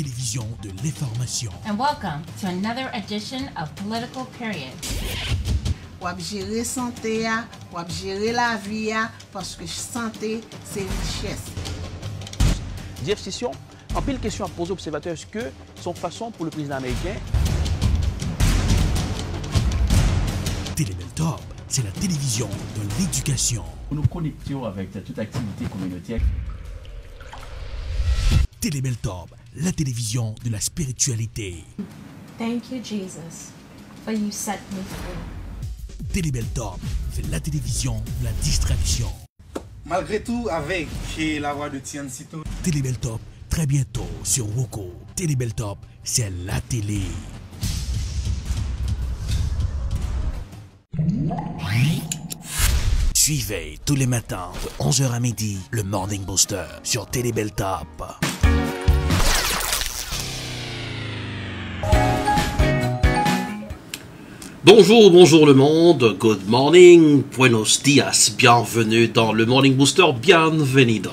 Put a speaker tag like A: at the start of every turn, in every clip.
A: télévision de l'information.
B: And welcome to another edition of Political Period.
C: Wap gérer santé, wap gérer la vie, parce que santé, c'est richesse.
D: Jeff Sessions, en pile question à poser aux observateurs, est-ce que son façon pour le président américain?
A: Télébel Top, c'est la télévision de l'éducation.
E: Nous nous connections avec toute activité communautaire.
A: Télébel Top, la télévision de la spiritualité.
F: Thank you, Jesus, for you set me free.
A: Télébel Top, c'est la télévision de la distraction.
G: Malgré tout, avec la voix de Tian Sito.
A: Télébel Top, très bientôt sur Roku. Télébel Top, c'est la télé. Suivez tous les matins de 11h à midi le Morning Booster sur Télébel Top.
H: Bonjour, bonjour le monde, good morning, buenos dias, bienvenue dans le Morning Booster, bienvenido,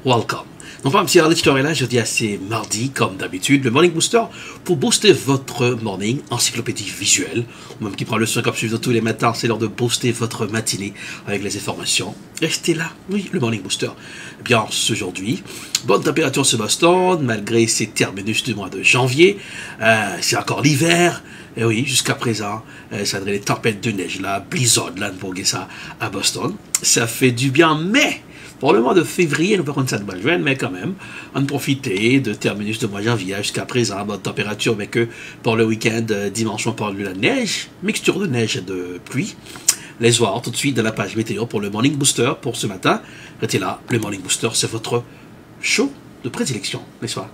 H: welcome. Non pas, M. Arlitster est là, je dis à c'est mardi, comme d'habitude, le Morning Booster, pour booster votre morning, encyclopédie visuelle, ou même qui prend le son comme suivant tous les matins, c'est l'heure de booster votre matinée avec les informations. Restez là, oui, le Morning Booster. Eh bien, aujourd'hui, bonne température sur Boston, malgré ces terminus du mois de janvier, c'est encore l'hiver. Et oui, jusqu'à présent, ça donne les tempêtes de neige, là, blizzard, là, pour ça à Boston. Ça fait du bien, mais pour le mois de février, nous verrons ça de juin, mais quand même, on profiter de terminus de mois de janvier jusqu'à présent, bonne température, mais que pour le week-end, dimanche, on parle de la neige, mixture de neige et de pluie. Les voir tout de suite dans la page météo pour le Morning Booster pour ce matin. Restez là, le Morning Booster, c'est votre show de prédilection, n'est-ce pas?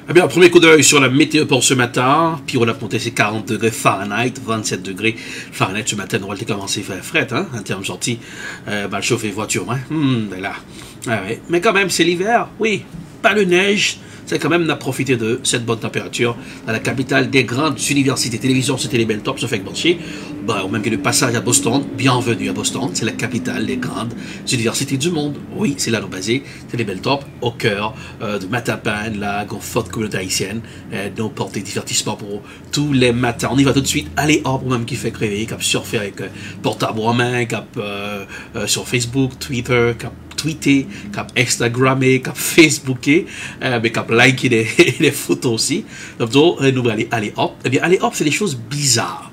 H: Eh bien, premier coup d'œil sur la météo pour ce matin. Puis on a monté c'est 40 degrés Fahrenheit, 27 degrés Fahrenheit ce matin. On va commencer à faire fret, hein, en termes sortis. Mal chauffer voiture, hein. Ben là. Ah ouais. Mais quand même, c'est l'hiver, oui. Pas de neige. C'est quand même, on a profité de cette bonne température dans la capitale des grandes universités. Télévision, c'était les belles tops, ça fait que marcher. Bah, même que le passage à Boston, bienvenue à Boston, c'est la capitale des grandes universités du monde. Oui, c'est là nous basés, c'est les belles tops, au cœur de Matapan, la forte communauté haïtienne, nos portes de divertissement pour tous les matins. On y va tout de suite, allez hop, même qui fait créer, cap surfer avec portable en main, cap sur Facebook, Twitter, cap tweeter, cap Instagrammer, cap Facebooker, mais cap liker les photos aussi. Donc, nous allons aller hop. Eh bien, aller hop, c'est des choses bizarres.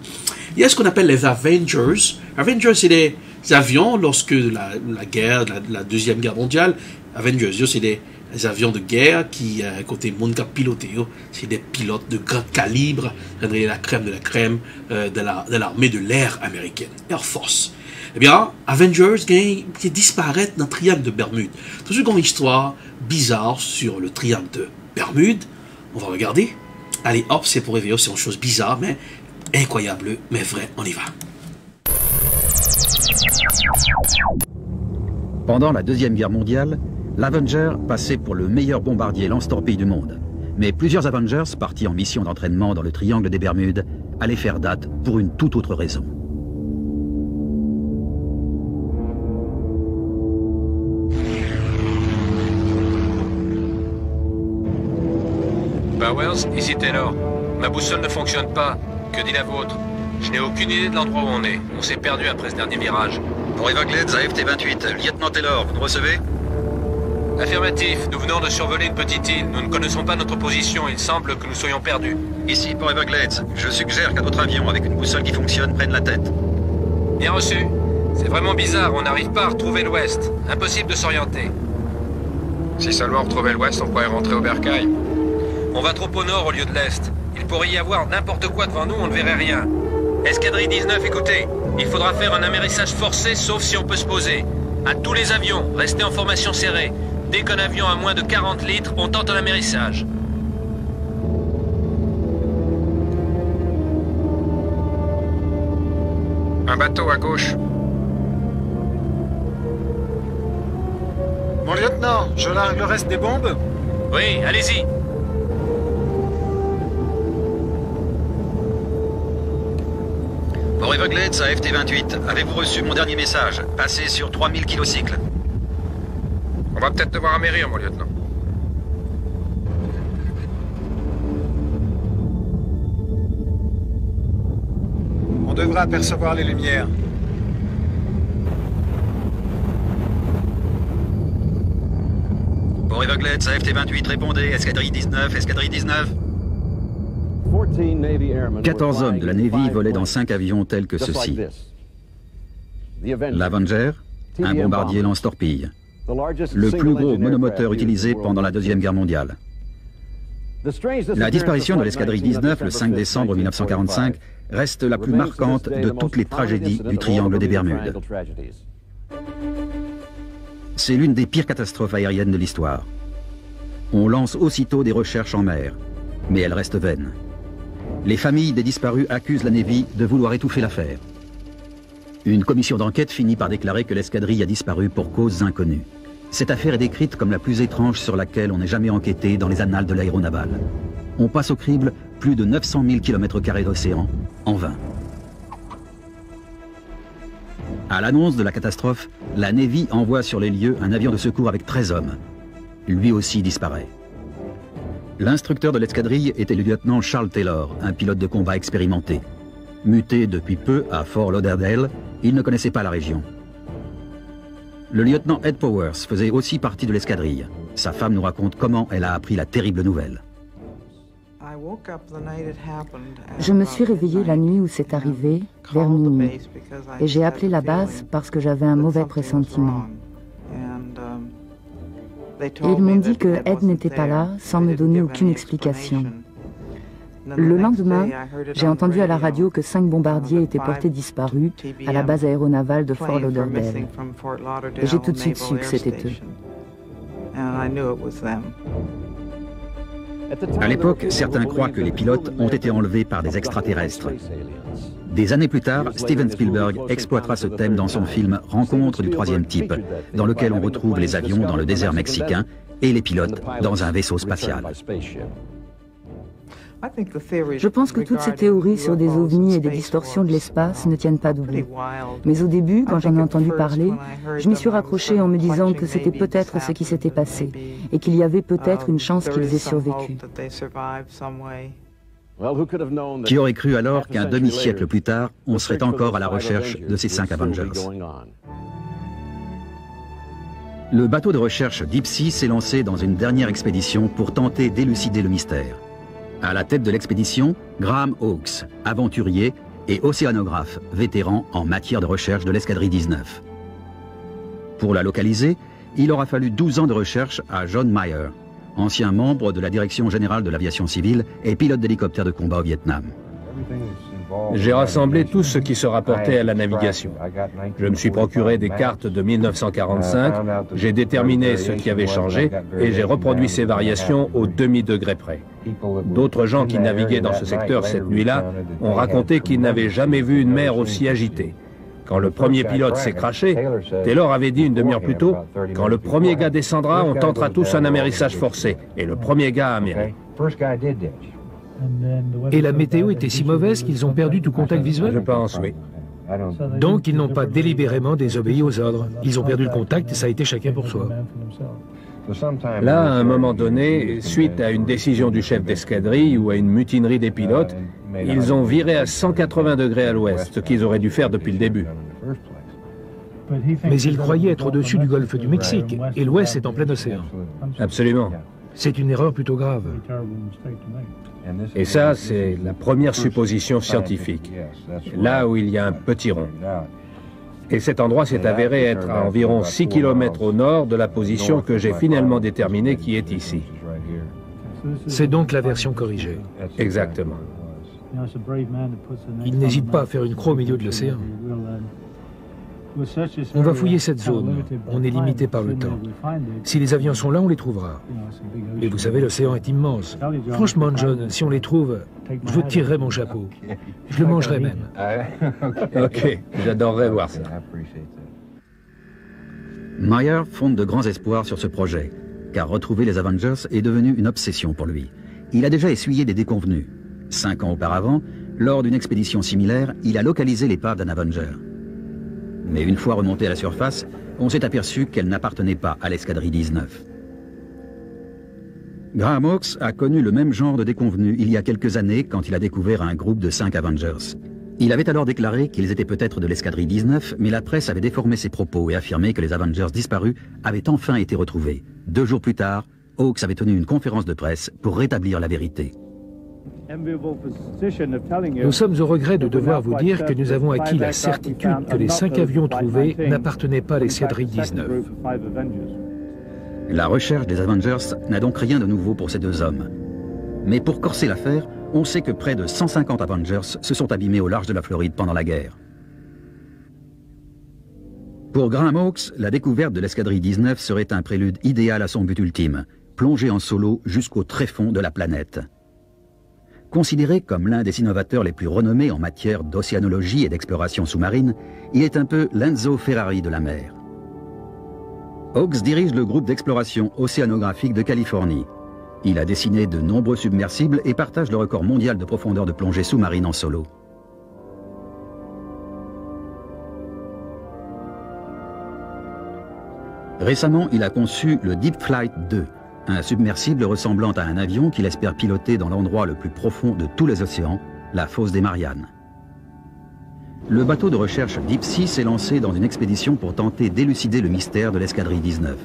H: Il y a ce qu'on appelle les Avengers. Avengers, c'est des avions lorsque la guerre, la Deuxième Guerre mondiale. Avengers, c'est des avions de guerre qui, côté monde qui a piloté, c'est des pilotes de grand calibre, la crème de la crème de l'armée de l'air américaine, Air Force. Eh bien, Avengers qui disparaît dans le triangle de Bermude. Tout ce qu'on histoire bizarre sur le triangle de Bermude, on va regarder. Allez, hop, c'est pour réveiller, c'est une chose bizarre, mais incroyable, mais vrai, on y va.
I: Pendant la Deuxième Guerre mondiale, l'Avenger passait pour le meilleur bombardier lance-torpilles du monde. Mais plusieurs Avengers, partis en mission d'entraînement dans le triangle des Bermudes, allaient faire date pour une toute autre raison.
J: Bowers, ici Taylor. Ma boussole ne fonctionne pas. Que dit la vôtre? Je n'ai aucune idée de l'endroit où on est. On s'est perdu après ce dernier virage.
I: Pour Everglades à FT-28, lieutenant Taylor, vous nous recevez?
J: Affirmatif. Nous venons de survoler une petite île. Nous ne connaissons pas notre position. Il semble que nous soyons perdus.
I: Ici pour Everglades. Je suggère qu'un autre avion avec une boussole qui fonctionne prenne la tête.
J: Bien reçu. C'est vraiment bizarre. On n'arrive pas à retrouver l'ouest. Impossible de s'orienter.
K: Si seulement on retrouvait l'ouest, on pourrait rentrer au bercail.
J: On va trop au nord au lieu de l'est. Il pourrait y avoir n'importe quoi devant nous, on ne verrait rien. Escadrille 19, écoutez. Il faudra faire un amérissage forcé, sauf si on peut se poser. À tous les avions, restez en formation serrée. Dès qu'un avion a moins de 40 litres, on tente un amérissage.
K: Un bateau à gauche.
G: Mon lieutenant, je largue le reste des bombes?
J: Oui, allez-y.
I: Pour Everglades à FT-28, avez-vous reçu mon dernier message? Passez sur 3000 kilocycles.
K: On va peut-être devoir amérir, mon lieutenant.
G: On devrait apercevoir les lumières.
I: Pour Everglades à FT-28, répondez, escadrille 19, escadrille 19. 14 hommes de la Navy volaient dans 5 avions tels que ceux-ci. L'Avenger, un bombardier lance-torpille, le plus gros monomoteur utilisé pendant la Deuxième Guerre mondiale. La disparition de l'escadrille 19 le 5 décembre 1945 reste la plus marquante de toutes les tragédies du triangle des Bermudes. C'est l'une des pires catastrophes aériennes de l'histoire. On lance aussitôt des recherches en mer, mais elles restent vaines. Les familles des disparus accusent la Navy de vouloir étouffer l'affaire. Une commission d'enquête finit par déclarer que l'escadrille a disparu pour causes inconnues. Cette affaire est décrite comme la plus étrange sur laquelle on ait jamais enquêté dans les annales de l'aéronaval. On passe au crible plus de 900 000 km² d'océan, en vain. À l'annonce de la catastrophe, la Navy envoie sur les lieux un avion de secours avec 13 hommes. Lui aussi disparaît. L'instructeur de l'escadrille était le lieutenant Charles Taylor, un pilote de combat expérimenté. Muté depuis peu à Fort Lauderdale, il ne connaissait pas la région. Le lieutenant Ed Powers faisait aussi partie de l'escadrille. Sa femme nous raconte comment elle a appris la terrible nouvelle.
L: Je me suis réveillée la nuit où c'est arrivé, vers minuit, et j'ai appelé la base parce que j'avais un mauvais pressentiment. Et ils m'ont dit que Ed n'était pas là, sans me donner aucune explication. Le lendemain, j'ai entendu à la radio que 5 bombardiers étaient portés disparus à la base aéronavale de Fort Lauderdale. Et j'ai tout de suite su que c'était eux.
I: À l'époque, certains croient que les pilotes ont été enlevés par des extraterrestres. Des années plus tard, Steven Spielberg exploitera ce thème dans son film Rencontre du troisième type, dans lequel on retrouve les avions dans le désert mexicain et les pilotes dans un vaisseau spatial.
L: Je pense que toutes ces théories sur des ovnis et des distorsions de l'espace ne tiennent pas debout. Mais au début, quand j'en ai entendu parler, je m'y suis raccrochée en me disant que c'était peut-être ce qui s'était passé et qu'il y avait peut-être une chance qu'ils aient survécu.
I: Qui aurait cru alors qu'un demi-siècle plus tard, on serait encore à la recherche de ces 5 Avengers? Le bateau de recherche Deep Sea s'est lancé dans une dernière expédition pour tenter d'élucider le mystère. À la tête de l'expédition, Graham Hawkes, aventurier et océanographe vétéran en matière de recherche de l'escadrille 19. Pour la localiser, il aura fallu 12 ans de recherche à John Meyer, ancien membre de la Direction générale de l'aviation civile et pilote d'hélicoptère de combat au Vietnam.
M: J'ai rassemblé tout ce qui se rapportait à la navigation. Je me suis procuré des cartes de 1945, j'ai déterminé ce qui avait changé et j'ai reproduit ces variations au demi-degré près. D'autres gens qui naviguaient dans ce secteur cette nuit-là ont raconté qu'ils n'avaient jamais vu une mer aussi agitée. Quand le premier pilote s'est craché, Taylor avait dit une demi-heure plus tôt, « Quand le premier gars descendra, on tentera tous un amérissage forcé. » Et le premier gars a améré.
N: Et la météo était si mauvaise qu'ils ont perdu tout contact visuel?
M: Je pense, oui.
N: Donc ils n'ont pas délibérément désobéi aux ordres. Ils ont perdu le contact et ça a été chacun pour soi.
M: Là, à un moment donné, suite à une décision du chef d'escadrille ou à une mutinerie des pilotes, ils ont viré à 180 degrés à l'ouest, ce qu'ils auraient dû faire depuis le début.
N: Mais ils croyaient être au-dessus du golfe du Mexique, et l'ouest est en plein océan.
M: Absolument.
N: C'est une erreur plutôt grave.
M: Et ça, c'est la première supposition scientifique, là où il y a un petit rond. Et cet endroit s'est avéré être à environ 6 km au nord de la position que j'ai finalement déterminée qui est ici.
N: C'est donc la version corrigée.
M: Exactement.
N: Il n'hésite pas à faire une croix au milieu de l'océan. On va fouiller cette zone. On est limité par le temps. Si les avions sont là, on les trouvera. Et vous savez, l'océan est immense. Franchement, John, si on les trouve, je vous tirerai mon chapeau. Je le mangerai même.
M: Ok, j'adorerais voir ça.
I: Meyer fonde de grands espoirs sur ce projet, car retrouver les Avengers est devenu une obsession pour lui. Il a déjà essuyé des déconvenues. 5 ans auparavant, lors d'une expédition similaire, il a localisé l'épave d'un Avenger. Mais une fois remontée à la surface, on s'est aperçu qu'elle n'appartenait pas à l'escadrille 19. Graham Hawkes a connu le même genre de déconvenues il y a quelques années quand il a découvert un groupe de 5 Avengers. Il avait alors déclaré qu'ils étaient peut-être de l'escadrille 19, mais la presse avait déformé ses propos et affirmé que les Avengers disparus avaient enfin été retrouvés. 2 jours plus tard, Hawkes avait tenu une conférence de presse pour rétablir la vérité.
N: Nous sommes au regret de devoir vous dire que nous avons acquis la certitude que les 5 avions trouvés n'appartenaient pas à l'escadrille 19.
I: La recherche des Avengers n'a donc rien de nouveau pour ces 2 hommes. Mais pour corser l'affaire, on sait que près de 150 Avengers se sont abîmés au large de la Floride pendant la guerre. Pour Graham Hawkes, la découverte de l'escadrille 19 serait un prélude idéal à son but ultime, plonger en solo jusqu'au tréfonds de la planète. Considéré comme l'un des innovateurs les plus renommés en matière d'océanologie et d'exploration sous-marine, il est un peu l'Enzo Ferrari de la mer. Hawkes dirige le groupe d'exploration océanographique de Californie. Il a dessiné de nombreux submersibles et partage le record mondial de profondeur de plongée sous-marine en solo. Récemment, il a conçu le Deep Flight 2, un submersible ressemblant à un avion qu'il espère piloter dans l'endroit le plus profond de tous les océans, la fosse des Mariannes. Le bateau de recherche Deep Sea s'est lancé dans une expédition pour tenter d'élucider le mystère de l'escadrille 19.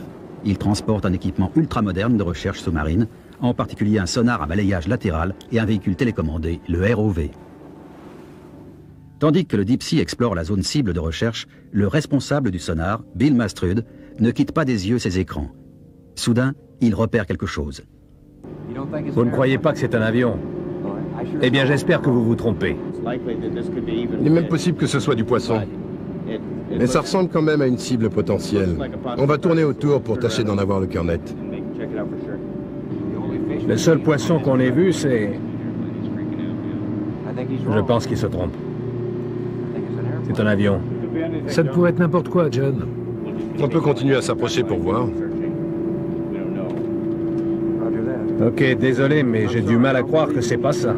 I: Il transporte un équipement ultramoderne de recherche sous-marine, en particulier un sonar à balayage latéral et un véhicule télécommandé, le ROV. Tandis que le Deep Sea explore la zone cible de recherche, le responsable du sonar, Bill Mastrud, ne quitte pas des yeux ses écrans. Soudain, il repère quelque chose.
M: Vous ne croyez pas que c'est un avion? Eh bien, j'espère que vous vous trompez.
O: Il est même possible que ce soit du poisson. Mais ça ressemble quand même à une cible potentielle. On va tourner autour pour tâcher d'en avoir le cœur net.
M: Le seul poisson qu'on ait vu, c'est... Je pense qu'il se trompe. C'est un avion.
N: Ça ne pourrait être n'importe quoi, John.
O: On peut continuer à s'approcher pour voir.
M: Ok, désolé, mais j'ai du mal à croire que c'est pas ça.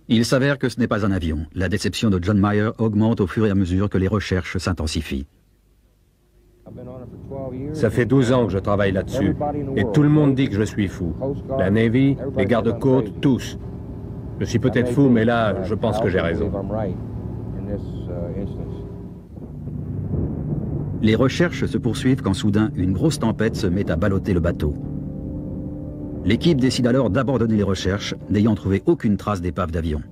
I: Il s'avère que ce n'est pas un avion. La déception de John Meyer augmente au fur et à mesure que les recherches s'intensifient.
M: Ça fait 12 ans que je travaille là-dessus. Et tout le monde dit que je suis fou. La Navy, les gardes-côtes, tous. Je suis peut-être fou, mais là, je pense que j'ai raison.
I: Les recherches se poursuivent quand soudain, une grosse tempête se met à balloter le bateau. L'équipe décide alors d'abandonner les recherches, n'ayant trouvé aucune trace d'épave d'avion.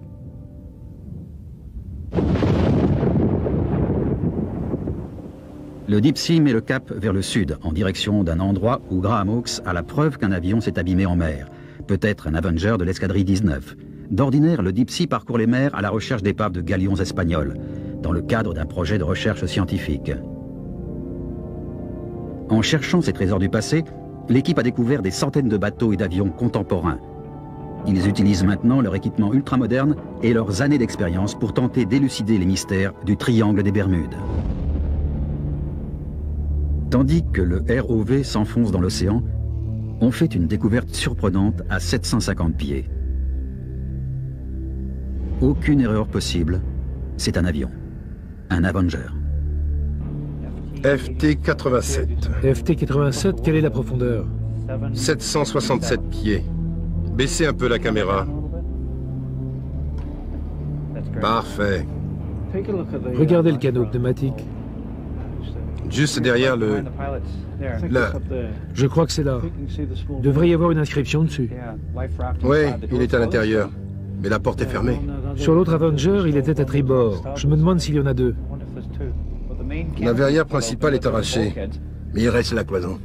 I: Le Deep Sea met le cap vers le sud, en direction d'un endroit où Graham Hawkes a la preuve qu'un avion s'est abîmé en mer. Peut-être un Avenger de l'escadrille 19. D'ordinaire, le Deep Sea parcourt les mers à la recherche d'épaves de galions espagnols, dans le cadre d'un projet de recherche scientifique. En cherchant ces trésors du passé, l'équipe a découvert des centaines de bateaux et d'avions contemporains. Ils utilisent maintenant leur équipement ultramoderne et leurs années d'expérience pour tenter d'élucider les mystères du triangle des Bermudes. Tandis que le ROV s'enfonce dans l'océan, on fait une découverte surprenante à 750 pieds. Aucune erreur possible, c'est un avion, un Avenger.
O: FT-87.
N: FT-87, quelle est la profondeur?
O: 767 pieds. Baissez un peu la caméra. Parfait.
N: Regardez le canot pneumatique.
O: Juste derrière le... Là.
N: Je crois que c'est là. Il devrait y avoir une inscription dessus.
O: Oui, il est à l'intérieur. Mais la porte est fermée.
N: Sur l'autre Avenger, il était à tribord. Je me demande s'il y en a 2.
O: La verrière principale est arrachée. Mais il reste la cloison.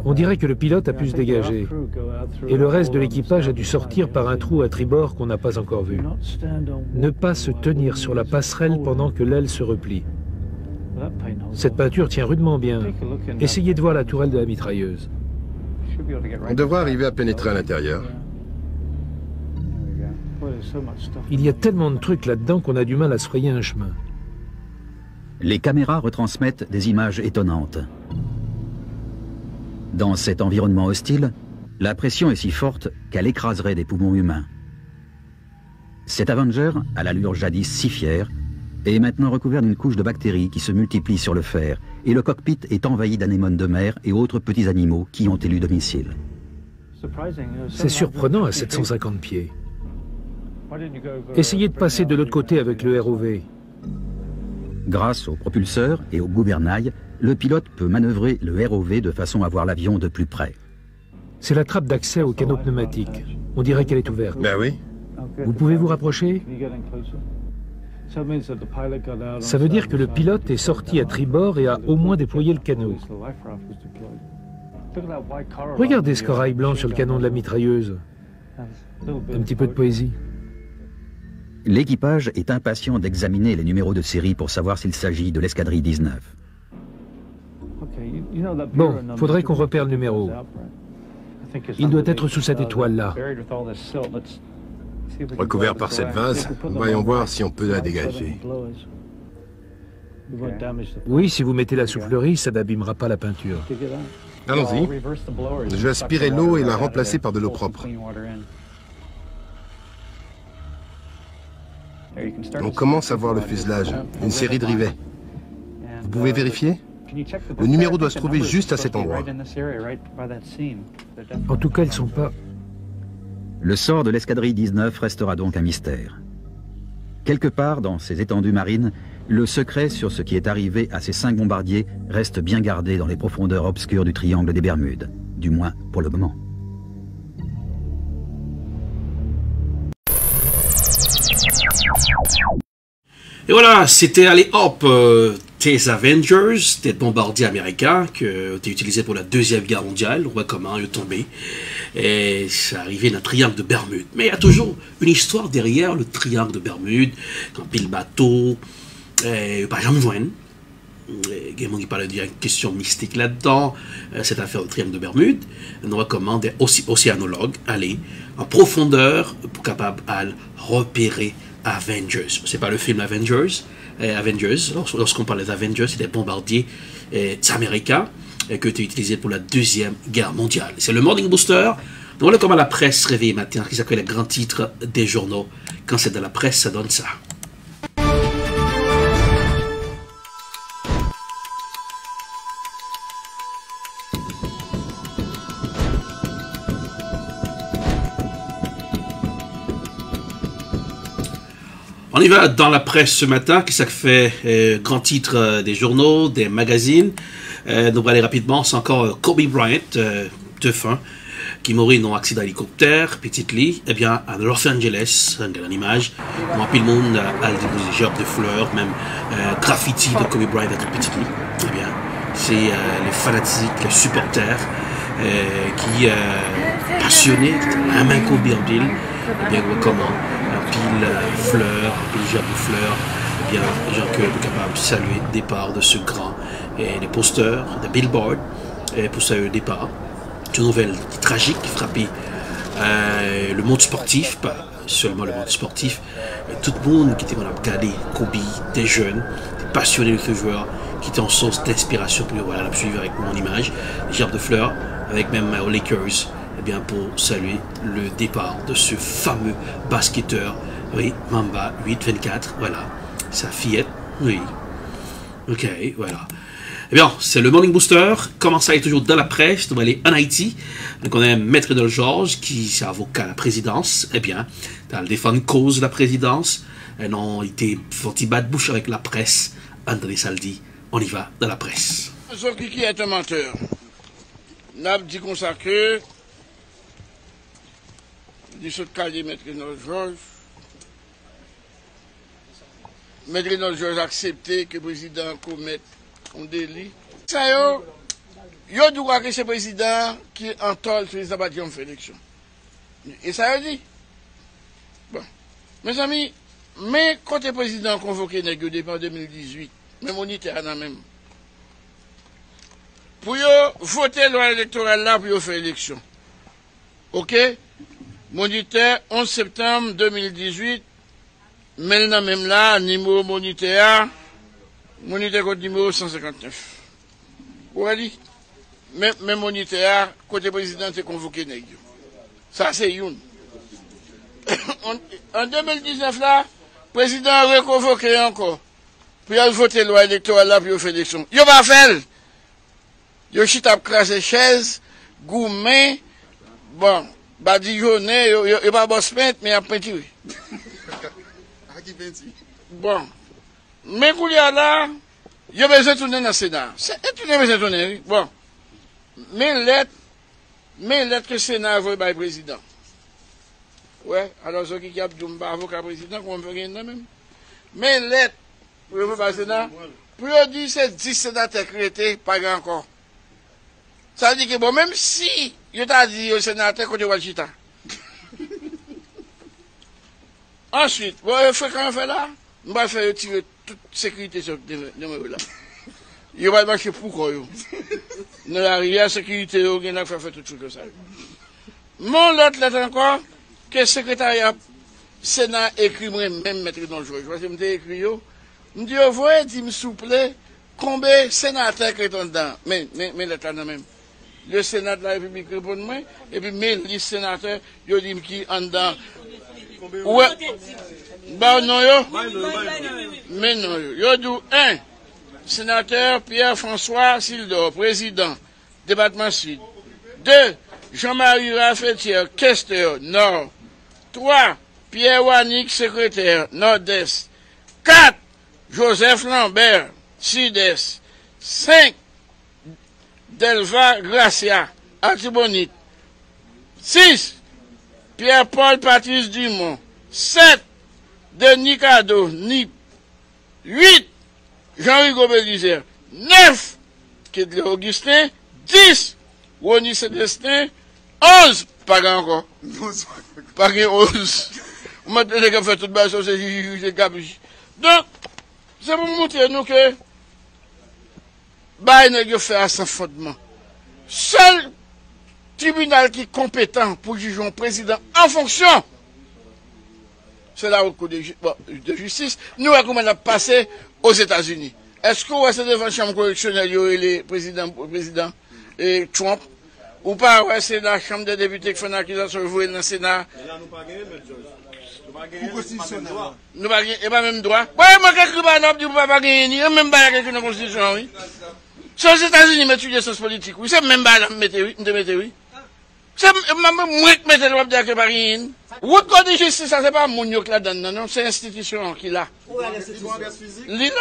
N: On dirait que le pilote a pu se dégager. Et le reste de l'équipage a dû sortir par un trou à tribord qu'on n'a pas encore vu. Ne pas se tenir sur la passerelle pendant que l'aile se replie. Cette peinture tient rudement bien. Essayez de voir la tourelle de la mitrailleuse.
O: On devrait arriver à pénétrer à l'intérieur.
N: Il y a tellement de trucs là-dedans qu'on a du mal à se frayer un chemin.
I: Les caméras retransmettent des images étonnantes. Dans cet environnement hostile, la pression est si forte qu'elle écraserait des poumons humains. Cet Avenger, à l'allure jadis si fière, est maintenant recouvert d'une couche de bactéries qui se multiplient sur le fer, et le cockpit est envahi d'anémones de mer et autres petits animaux qui ont élu domicile.
N: C'est surprenant à 750 pieds. Essayez de passer de l'autre côté avec le ROV.
I: Grâce au propulseur et au gouvernail, le pilote peut manœuvrer le ROV de façon à voir l'avion de plus près.
N: C'est la trappe d'accès au canot pneumatique. On dirait qu'elle est ouverte.
O: Ben oui.
N: Vous pouvez vous rapprocher? Ça veut dire que le pilote est sorti à tribord et a au moins déployé le canot. Regardez ce corail blanc sur le canon de la mitrailleuse. Un petit peu de poésie.
I: L'équipage est impatient d'examiner les numéros de série pour savoir s'il s'agit de l'escadrille 19.
N: Bon, faudrait qu'on repère le numéro. Il doit être sous cette étoile-là.
O: Recouvert par cette vase, voyons voir si on peut la dégager.
N: Oui, si vous mettez la soufflerie, ça n'abîmera pas la peinture.
O: Allons-y. Je vais aspirer l'eau et la remplacer par de l'eau propre. On commence à voir le fuselage, une série de rivets. Vous pouvez vérifier? Le numéro doit se trouver juste à cet endroit.
N: En tout cas, ils ne sont pas...
I: Le sort de l'escadrille 19 restera donc un mystère. Quelque part dans ces étendues marines, le secret sur ce qui est arrivé à ces 5 bombardiers reste bien gardé dans les profondeurs obscures du triangle des Bermudes, du moins pour le moment.
H: Et voilà, c'était allez hop, des Avengers, des bombardiers américains qui ont été utilisés pour la Deuxième Guerre mondiale. On voit comment ils sont tombés. Et c'est arrivé dans le triangle de Bermude. Mais il y a toujours une histoire derrière le triangle de Bermude, quand pile bateau, par exemple, joindre. Il y a qui parle d'une question mystique là-dedans, cette affaire du triangle de Bermude. On voit comment des océanologues allaient en profondeur pour capable à repérer Avengers. C'est pas le film Avengers. Lorsqu'on parle d'Avengers, c'est des bombardiers américains qui ont été utilisés pour la Deuxième Guerre mondiale. C'est le Morning Booster. Donc voilà comment la presse réveille matin, qui s'appelle les grands titres des journaux. Quand c'est dans la presse, ça donne ça. On y va dans la presse ce matin, qui ça fait grand titre des journaux, des magazines. Donc on va aller rapidement, c'est encore Kobe Bryant, défunt, qui mourit dans un accident d'hélicoptère, petite lit, eh bien à Los Angeles, dans l'image, où tout le monde a des gerbes de fleurs, même graffiti de Kobe Bryant avec une petite lit. Eh bien, c'est les fanatiques, les supporters, qui passionnés, la main Kobe en pile, eh bien comment pile fleurs, pile gerbes de fleurs, eh bien, les gens qui sont capables de saluer le départ de ce grand, et les posters, des billboards, pour saluer le départ. C'est une nouvelle tragique qui frappait le monde sportif, pas seulement le monde sportif, mais tout le monde qui était regardé Kobe, des jeunes, des passionnés de ce joueur, qui étaient en source d'inspiration pour voilà, la suivre avec mon image, les gerbes de fleurs, avec même aux Lakers. Eh bien, pour saluer le départ de ce fameux basketteur, oui, Mamba 8-24, voilà, sa fillette, oui, ok, voilà. Eh bien, c'est le Morning Booster, comment ça est toujours dans la presse, on va aller en Haïti, donc on a Maître Donald Georges, qui est avocat à la présidence, eh bien, dans le défendre cause de la présidence, et non, il était fort battre bouche avec la presse, André Saldi, on y va dans la presse.
P: Sauf qui est un menteur, n'a dit qu'on ça que, du saut de calier Maître Donald Georges. Maître Donald Georges a accepté que le président commette un délit. Ça y est, yo dû croire que c'est le président qui entend le président pas dire on fait élection. Et ça a dit. Bon. Mes amis, mais quand le président convoqué nèg en 2018, même on était à la même. Pour voter loi électorale là pour faire élection. OK? Moniteur 11 septembre 2018, maintenant même là, numéro moniteur code numéro 159. Vous voyez? Même moniteur, côté président, est convoqué. Ça, c'est une. En 2019 là, le président a reconvoqué encore. Puis il a voté loi électorale là, puis il a fait l'élection. Il va faire. Yo chit ap krasé chaise, gourmet, bon, badigeonné, yo pas boss peinte, mais a peinture. Bon. Mais kou liya là, yo besoin tourner dans le Sénat. C'est tourner besoin tourner, oui. Bon. Mais lettre que le Sénat a envoyé par le président. Ouais, alors ce qui a dit avocat président, qu'on veut rien même. Mais lettre, pour le Sénat, pour dire c'est 10 sénateurs créés, pas encore. Ça veut dire que bon, même si je t'ai dit au sénateur qu'on doit chita. Ensuite, bon, il faut qu'on fait là, on va faire tirer toute sécurité sur le numéro là. Il va marcher pour quoi, yo. Dans la rivière, sécurité, il va faire tout chose comme ça. Mon lettre encore, que le secrétariat Sénat écrit, moi, même mettre dans le jour. Je vois que je m'ai écrit, yo. Je dis, vous voyez, dis-moi, s'il vous plaît, combien de sénateurs qui sont dedans? Mais lettre là même. Le Sénat de la République répond moi, et puis mes listes sénateurs, ils disent qui en dedans. Ouais. Bah non, yo. Mais non, yo. Yo dit 1. Sénateur Pierre-François Sildor, président, département Sud. 2. Jean-Marie Raffetière, questeur, Nord. 3. Pierre Wanik, secrétaire, Nord-Est. 4. Joseph Lambert, Sud-Est. 5. Delva Gracia, Artibonite. 6. Pierre-Paul Patrice Dumont. 7. Denis Cado, Nip. 8. Jean-Rigaud Bélizer. 9. Kedle Augustin. 10. Rony Célestin. 11. Pas encore. Pas 11. On m'a dit qu'on fait toute base, c'est capiche. Donc, c'est pour montrer nous que bah, il fait à sans fondement. Seul tribunal qui est compétent pour juger un président en fonction, c'est la Haute Cour de justice. Nous, comment on a passé aux États-Unis. Est-ce qu'on va se devant la chambre correctionnelle et les présidents et Trump? Ou pas, ouais, c'est la chambre des députés qui fait une accusation jouée dans le Sénat? Nous pas gagner, et pas même droit. Ouais, moi, quelqu'un n'a pas gagné, même pas gagner dans la Constitution, oui. C'est aux États-Unis, mais tu dis sciences politiques, oui. C'est même pas la mettre, oui. C'est moi qui mette le droit de dire que pas gagné. Route code de justice, ça, c'est pas mon qui la donne, non, c'est l'institution qui l'a. L'INA.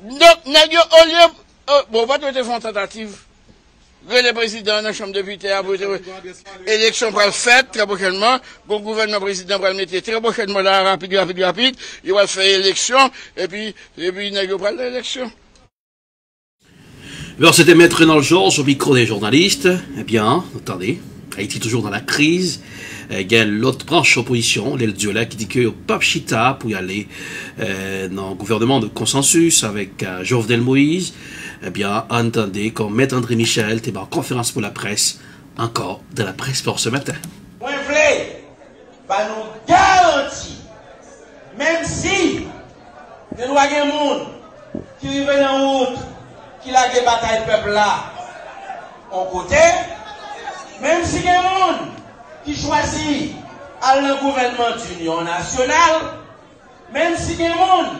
P: Donc, n'a au lieu, bon, pas de faire une tentative. Le président de la Chambre des députés a élection pour le faire très prochainement. Le gouvernement président va le mettre très prochainement là, rapide. Il va faire élection et puis il n'a pas l'élection.
H: Alors, c'était Maître Georges au micro des journalistes. Eh bien, attendez, Haïti toujours dans la crise. Il y a l'autre branche opposition, l'aile Dieu là, qui dit que Pape Chita pour y aller dans le gouvernement de consensus avec Jovenel Moïse. Eh bien, entendez comme Maître André Michel était en conférence pour la presse, encore de la presse pour ce matin.
Q: Moi, je voulais, nous garantir, même si nous avons un monde qui arrive en route, qui a des batailles peuple là, en côté, même si il y a un monde qui choisit le gouvernement d'union nationale, même si il y a un monde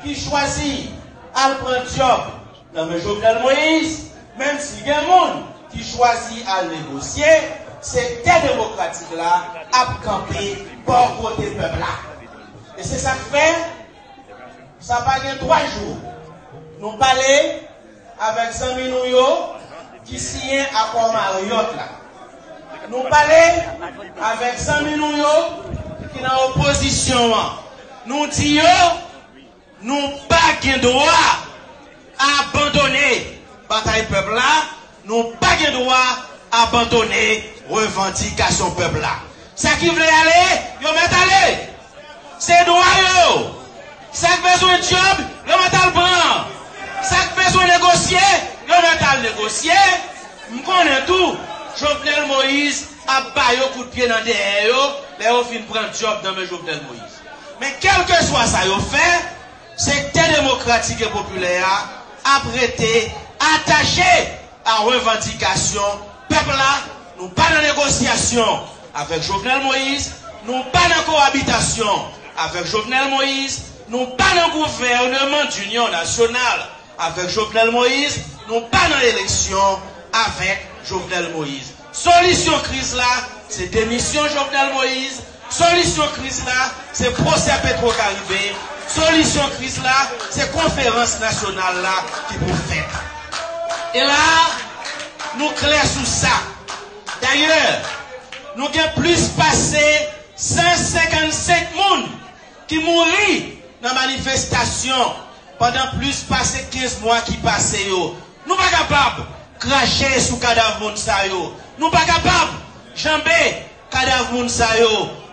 Q: qui choisit à prendre job dans le Jovenel Moïse, même si il y a un monde qui choisit à négocier, c'est des démocratiques là à camper pour côté peuple là. Et c'est ça que fait, ça va gagner 3 jours. Nous parlons avec Sami Nouyo qui signe accord Marriott là. Nous parlons avec Sami Nouyo qui est en opposition. Nous disons, nous pas de droit à abandonner la bataille peuple là nous n'avons pas le droit d'abandonner revendication peuple là. Ça qui voulait aller, yo met aller. C'est droit yo. Ça qui besoin de job, yo met à le prendre. Ça qui besoin de négocier, yo met à le négocier. Je connais tout. Jovenel Moïse a baillé coup de pied dans derrière yo, les yo fin prendre job dans mes Jovenel Moïse. Mais quel que soit ça yo fait, secteur démocratique et populaire a prêté attaché à revendication peuple là, nous pas dans négociation avec Jovenel Moïse, nous pas dans cohabitation avec Jovenel Moïse, nous pas dans gouvernement d'union nationale avec Jovenel Moïse, nous pas dans l'élection avec Jovenel Moïse. Solution crise là, c'est démission Jovenel Moïse. Solution crise là, c'est procès Petro-Caribé. Solution crise là, c'est conférence nationale là qui vous fait. Et là, nous clairs sur ça. D'ailleurs, nous avons plus passé 155 personnes qui mourent dans la manifestation pendant plus passé 15 mois qui passent. Nous ne sommes pas capables de cracher sous le cadavre de ça. Nous ne sommes pas capables de jamber le cadavre de ça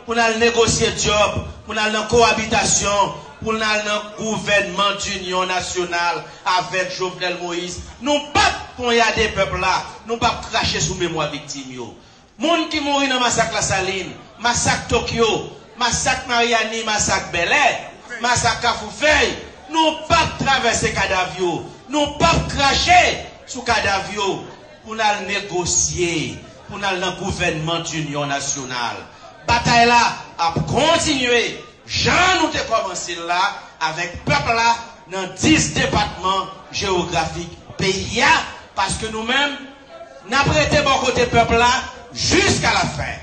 Q: pour négocier le job, pour aller dans cohabitation, pour aller dans le gouvernement d'union nationale avec Jovenel Moïse. Nous ne sommes pas pour y des peuples là, nous ne pas cracher sous mémoire victime. Les gens qui mourent dans le massacre La Saline, massacre Tokyo, massacre Mariani, massacre Bel Air, massacre Kafoufeuille, nous ne pas traverser cadavre, nous ne pas cracher sous cadavre pour aller négocier, pour aller dans le gouvernement d'union nationale. Bataille là a continué. Jean nous avons commencé là avec peuple là dans 10 départements géographiques pays là, parce que nous-mêmes n'avons prêté bon côté peuple là jusqu'à la fin,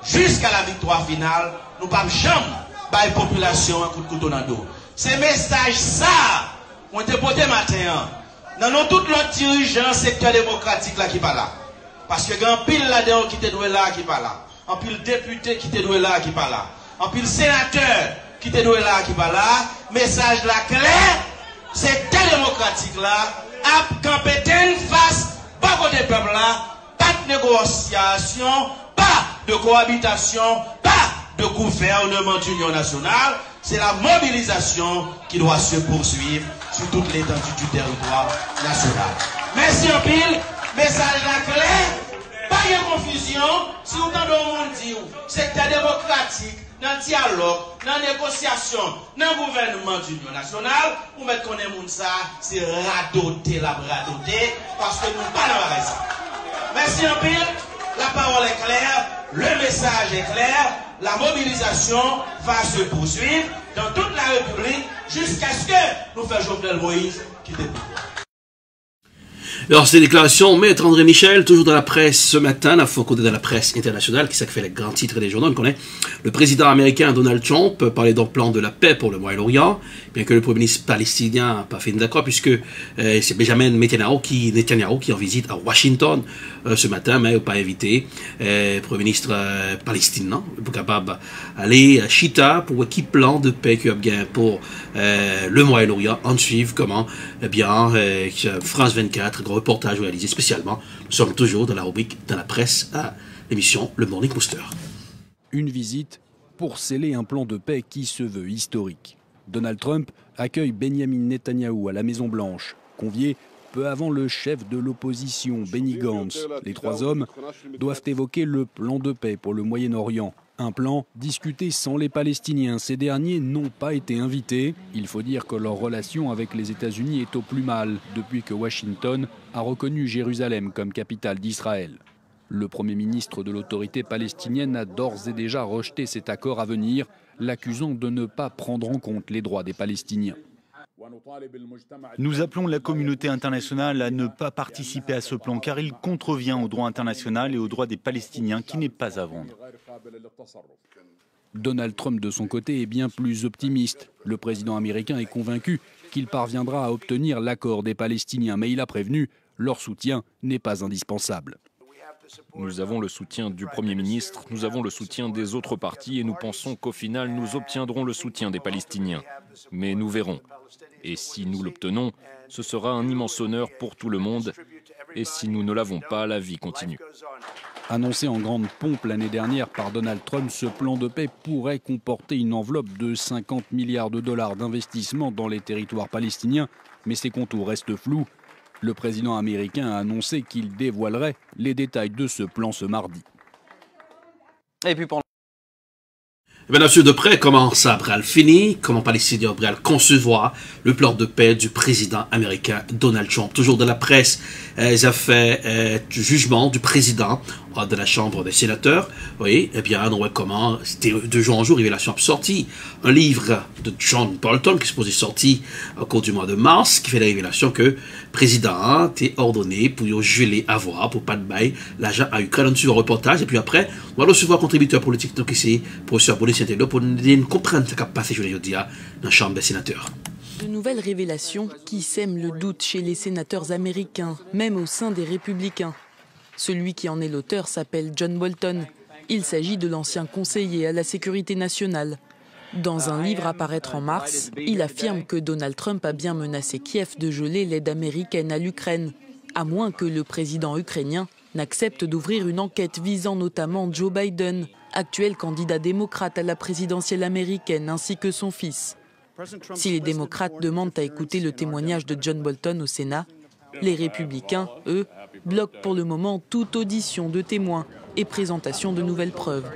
Q: jusqu'à la victoire finale. Nous ne pouvons jamais la population un coup de couteau dans le dos. Ces messages ça ont été portés matin dans tous les dirigeants secteur démocratique là qui parlent là, parce que grand pile là-dedans qui te doit là qui parle là. En pile député qui te doit là qui parle là. En pile sénateur qui te doit là qui parle là. Message là clair, c'est démocratique là, à campéter face, pas côté peuple là, pas de négociation, pas de cohabitation, pas de gouvernement d'union nationale. C'est la mobilisation qui doit se poursuivre sur toute l'étendue du territoire national. Merci en pile, message là clair. Pas de confusion, si vous entendez le monde dire, secteur démocratique, dans le dialogue, dans la négociation, dans le gouvernement d'union nationale, vous mettez qu'on est ça, c'est radoter la radoter, parce que nous ne pas dans ça. Merci en pile, la parole est claire, le message est clair, la mobilisation va se poursuivre dans toute la République jusqu'à ce que nous fassions Jovenel Moïse quitter le pouvoir.
H: Alors, c'est des déclarations Maître André Michel, toujours dans la presse ce matin, la fois qu'on est dans la presse internationale, qui fait les grands titres des journaux. On connaît le président américain Donald Trump parlait d'un plan de la paix pour le Moyen-Orient, bien que le premier ministre palestinien n'a pas fait d'accord, puisque c'est Benjamin Netanyahu qui est en visite à Washington ce matin, mais pas invité. Premier ministre palestinien, pour capable aller à Chita pour qui plan de paix qu'il y a bien pour le Moyen-Orient. En suivre comment, eh bien, France 24, gros reportage réalisé spécialement. Nous sommes toujours dans la rubrique dans la presse à l'émission Le Morning Booster.
R: Une visite pour sceller un plan de paix qui se veut historique. Donald Trump accueille Benjamin Netanyahu à la Maison-Blanche, convié peu avant le chef de l'opposition, Benny Gantz. Les trois hommes doivent évoquer le plan de paix pour le Moyen-Orient. Un plan discuté sans les Palestiniens. Ces derniers n'ont pas été invités. Il faut dire que leur relation avec les États-Unis est au plus mal depuis que Washington a reconnu Jérusalem comme capitale d'Israël. Le Premier ministre de l'autorité palestinienne a d'ores et déjà rejeté cet accord à venir, l'accusant de ne pas prendre en compte les droits des Palestiniens.
S: Nous appelons la communauté internationale à ne pas participer à ce plan car il contrevient au droit international et au droit des Palestiniens qui n'est pas à vendre.
R: Donald Trump, de son côté, est bien plus optimiste. Le président américain est convaincu qu'il parviendra à obtenir l'accord des Palestiniens, mais il a prévenu, leur soutien n'est pas indispensable.
T: Nous avons le soutien du Premier ministre, nous avons le soutien des autres partis et nous pensons qu'au final, nous obtiendrons le soutien des Palestiniens. Mais nous verrons. Et si nous l'obtenons, ce sera un immense honneur pour tout le monde Et si nous ne l'avons pas, la vie continue.
R: Annoncé en grande pompe l'année dernière par Donald Trump, ce plan de paix pourrait comporter une enveloppe de 50 milliards de dollars d'investissement dans les territoires palestiniens, mais ses contours restent flous. Le président américain a annoncé qu'il dévoilerait les détails de ce plan ce mardi.
D: Et puis pendant...
H: Bien sûr, de près, comment ça a fini, comment Palestiniens ont concevoir le plan de paix du président américain Donald Trump. Toujours de la presse, ils ont fait jugement du président de la Chambre des sénateurs. Oui, eh bien, on voit comment, c'était de jour en jour, révélation sortie. Un livre de John Bolton, qui est supposé sortir au cours du mois de mars, qui fait la révélation que le président est ordonné pour geler avoir, pour pas de bail, l'argent à Ukraine. On suit un reportage, et puis après, on va recevoir un contributeur politique, donc ici, professeur Bonis Saint-Éloi, pour nous comprendre ce qui a passé aujourd'hui dans la Chambre des sénateurs.
U: De nouvelles révélations qui sèment le doute chez les sénateurs américains, même au sein des républicains. Celui qui en est l'auteur s'appelle John Bolton. Il s'agit de l'ancien conseiller à la sécurité nationale. Dans un livre à paraître en mars, il affirme que Donald Trump a bien menacé Kiev de geler l'aide américaine à l'Ukraine, à moins que le président ukrainien n'accepte d'ouvrir une enquête visant notamment Joe Biden, actuel candidat démocrate à la présidentielle américaine, ainsi que son fils. Si les démocrates demandent à écouter le témoignage de John Bolton au Sénat, les républicains, eux, bloquent pour le moment toute audition de témoins et présentation de nouvelles preuves.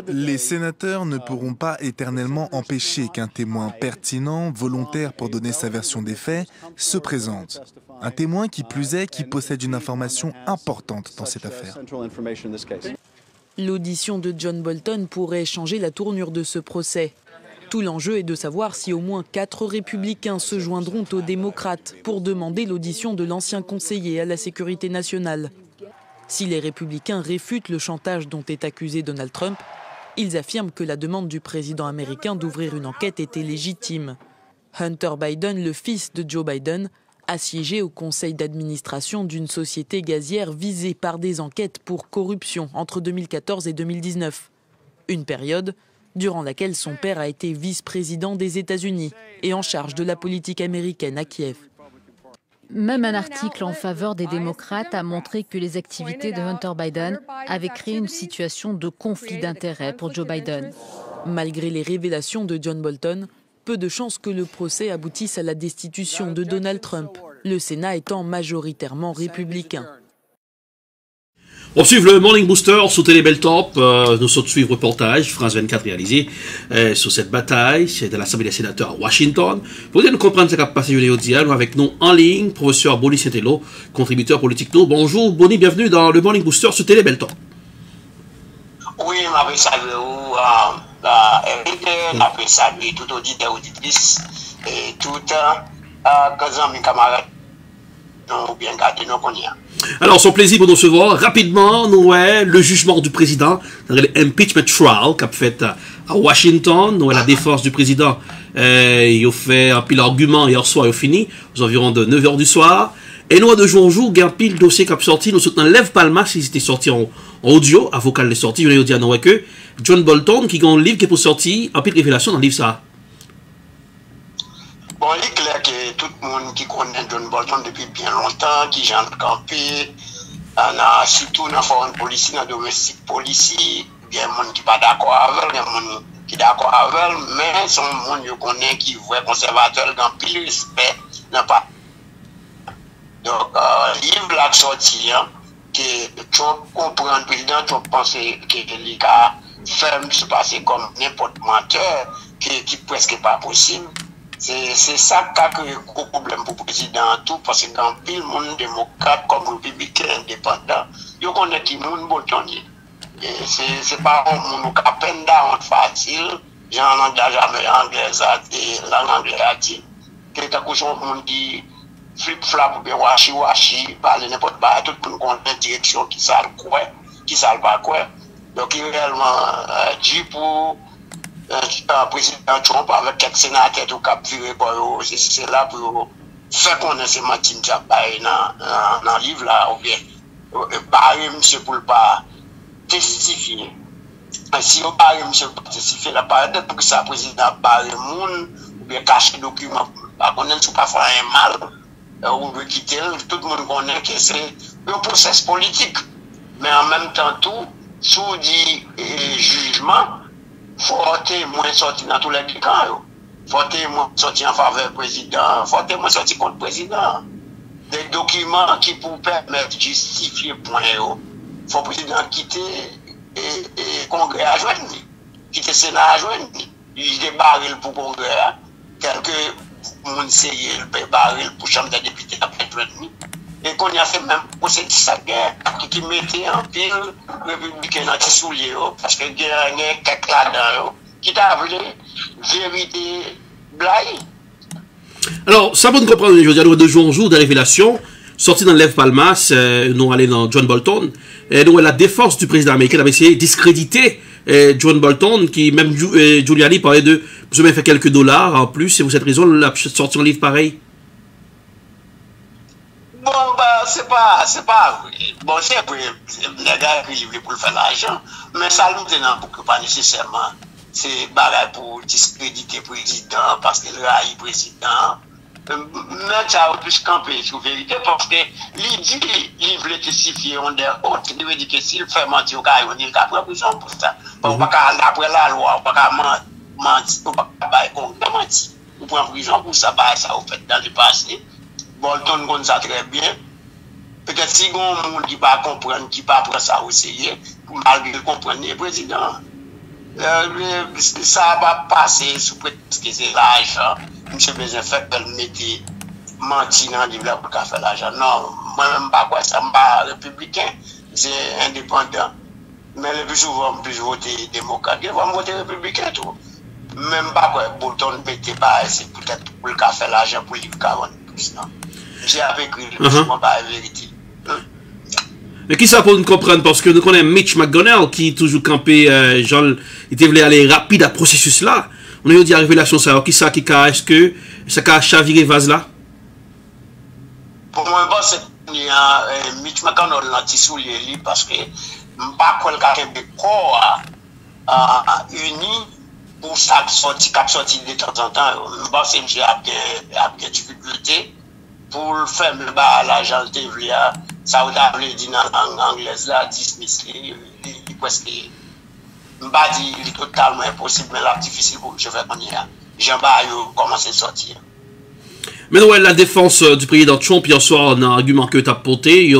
V: Les sénateurs ne pourront pas éternellement empêcher qu'un témoin pertinent, volontaire pour donner sa version des faits, se présente. Un témoin qui plus est, qui possède une information importante dans cette affaire.
U: L'audition de John Bolton pourrait changer la tournure de ce procès. Tout l'enjeu est de savoir si au moins 4 républicains se joindront aux démocrates pour demander l'audition de l'ancien conseiller à la sécurité nationale. Si les républicains réfutent le chantage dont est accusé Donald Trump, ils affirment que la demande du président américain d'ouvrir une enquête était légitime. Hunter Biden, le fils de Joe Biden, a siégé au conseil d'administration d'une société gazière visée par des enquêtes pour corruption entre 2014 et 2019. Une période durant laquelle son père a été vice-président des États-Unis et en charge de la politique américaine à Kiev.
W: Même un article en faveur des démocrates a montré que les activités de Hunter Biden avaient créé une situation de conflit d'intérêts pour Joe Biden.
U: Malgré les révélations de John Bolton, peu de chances que le procès aboutisse à la destitution de Donald Trump, le Sénat étant majoritairement républicain.
H: On suit le Morning Booster sur Télé Beltop. Nous sommes suivre reportage France 24 réalisé sur cette bataille de l'Assemblée des sénateurs à Washington. Pour nous comprendre ce qui a passé aujourd'hui, nous avec nous en ligne, professeur Bonis Saint-Éloi, contributeur politique. Bonjour Bonis, bienvenue dans le Morning Booster sur Télé Beltop.
X: Oui, je vais saluer je vais saluer tout auditeur, auditrice et tout mes camarades ou bien garder nos cognacs.
H: Alors, son plaisir pour nous recevoir. Rapidement, nous avons le jugement du président dans l'impeachment trial qu'a fait à Washington. Nous avons la défense du président. Il a fait un pile d'arguments hier soir, il a fini aux environs de 9h du soir. Et nous, de jour en jour, il y a un pile de dossier qui a sorti. Nous soutenons Lev Palmas, il était sorti en audio, avocat de sortie. Je vais dire à que John Bolton, qui a un livre qui est pour sortir, un pile de révélation dans le livre ça.
X: Bon, il est clair que tout le monde qui connaît John Bolton depuis bien longtemps, qui j'en campé, surtout dans la foreign policy, dans la domestic policy, il y a des gens qui ne sont pas d'accord avec, il y a des gens qui sont d'accord avec, mais son monde qui connaît, qui voit conservateur, qui a plus respect, n'a pas. Donc, le livre là sorti, que Trump comprend le président, Trump pense que les cas ferme se passer comme n'importe menteur, qui presque pas possible. C'est ça qui a créé un gros problème pour le président tout, parce que dans pile monde démocrate comme républicain indépendant, il connaît qui monde Boltonnier. C'est pas un monde qui a peine d'argent facile, j'ai un langage anglais, langue anglaise a dit, que t'as couché un monde qui flip-flap ou bien washi-washi, parler n'importe quoi, tout le monde connaît une direction qui sale quoi, qui sale pas quoi. Donc il réellement dit pour président Trump avec quelques sénateurs tout cap viré pour c'est là pour faire connaître ces matins dans le livre là ou bien barrer monsieur pour pas testifier. Si on barrer monsieur pour testifier là peut-être pour que ça président barrer monde ou bien cacher document pas connaître pas faire un mal ou veut quitter, tout le monde connaît que c'est un processus politique. Mais en même temps, tout, sous dit jugement, faut témoin sortir dans tous les camps. Faut témoin sortir en faveur du président, faut témoin sortir contre le président. Des documents qui pour permettre de justifier le point. Faut le président quitter et Congrès à joindre. Quitter le Sénat à joindre. Il débarre pour le Congrès. Quelques monde sérieux, le baril pour chambre des députés après 20 minutes. Et qu'on y a fait même procès de sa guerre qui mettait en pile républicain dans les souliers, parce que il y a quelques là-dedans qui t'a appelé vérité blague.
H: Alors, ça peut nous comprendre, je veux dire, de jour en jour de révélation, sorti dans l'Ev Palmas, nous allons dans John Bolton, et nous, la défense du président américain avait essayé de discréditer John Bolton, qui même Giuliani parlait de vous avez fait quelques dollars en plus, et pour cette raison, la sorti un livre pareil.
X: Bon, bah, c'est pas vrai. Bon, c'est vrai, les gars qui livrent pour faire l'argent, mais ça nous tenant pour que pas nécessairement. C'est bagaille pour discréditer le président, parce qu'il raille le président. Mais ça a plus campé sur vérité, parce que il voulait testifier en des autres. Il veut dire que s'il fait mentir au gars, il va prendre prison pour ça. On va pas après la loi, on va pas mentir, on va pas mentir. On prend prison pour ça, ça au fait dans le passé. Bolton connaît ça très bien. Peut-être si on a un monde qui ne va pas comprendre, qui ne va pas prendre ça au sérieux, malgré comprendre le président. Ça va passer sous prétexte que c'est l'argent. M. Bézin fait qu'elle mette menti dans le livre pour faire l'argent. Non, moi-même, pas quoi, ça ne pas républicain, c'est indépendant. Mais le plus souvent, plus voter démocrate, je vais voter républicain tout. Même pas quoi, Bolton mette pas, c'est peut-être pour le faire l'argent pour le livre 40 plus, non. J'ai avec lui, je ne pas la vérité.
H: Mais qui ça pour nous comprendre? Parce que nous connaissons Mitch McConnell qui toujours campé, genre, il voulait aller rapide à ce processus-là. On a dit à révélation ça. Qui ça, est-ce que ça a chaviré vase là?
X: Pour moi, c'est Mitch McConnell dans petit soulier parce que je ne sais pas quelqu'un de corps uni pour ça sortir de temps en temps. Je pense que monsieur a des difficultés pour le faire, mais l'argent de TVA, ça veut dire dans la langue anglaise, là, dismiss, il presque. Je ne vais pas dire qu'il est totalement impossible, mais là, difficile pour je faire qu'on y a. J'en vais commencer à sortir.
H: Mais non, la défense du président Trump, hier soir, un argument que tu as porté,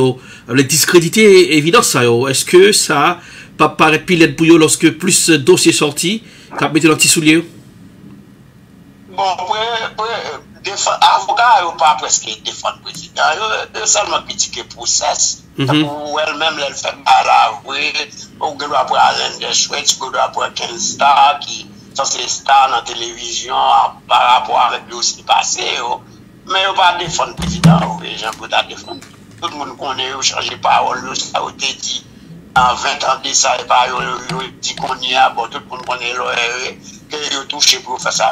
H: les discrédité évident ça. Est-ce que ça pas paraît pile pour eux lorsque plus de dossiers sortis, tu as mis dans petit soulier?
X: Bon, avocat, ils pas presque défendre le président. Ils seulement critiquer le process. Pour elle-même, elle fait mal, oui. On doit avoir Alain Deschouette, on doit avoir 15 stars qui sont ces stars dans la télévision par rapport avec le dossier passé. Mais ils ne pas défendre le président, les gens peuvent défendre. Tout le monde connaît, ils changé de parole, ça a été dit en 20 ans de ça, ils dit qu'on y a, bon, tout le monde connaît qu'ils ont touché pour faire ça,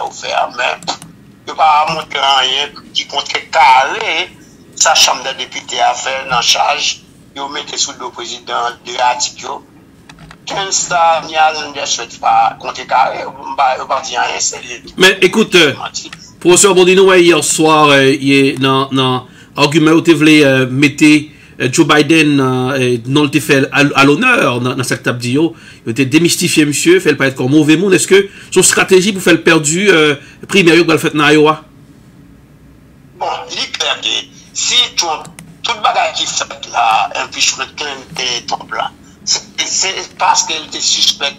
X: mais il ne pas montrer rien qui compte carré, sa chambre des députés a fait en charge, ils ont mis sous le président de l'article. 15 stars, il n'y a rien de pas compter carré, il ne pas dire rien.
H: Mais écoute, professeur Bondino, hier soir, il y a un argument où tu voulais mettre Joe Biden non le fait à l'honneur dans cette table d'io. Il était démystifié, monsieur, fait pas être comme mauvais monde. Est-ce que son stratégie pour faire le perdu primaire qu'il va faire dans Iowa?
X: Bon, il est clair que si Trump, toute bagarre qui fait là, impeachment et Trump là, c'est parce qu'il était suspect.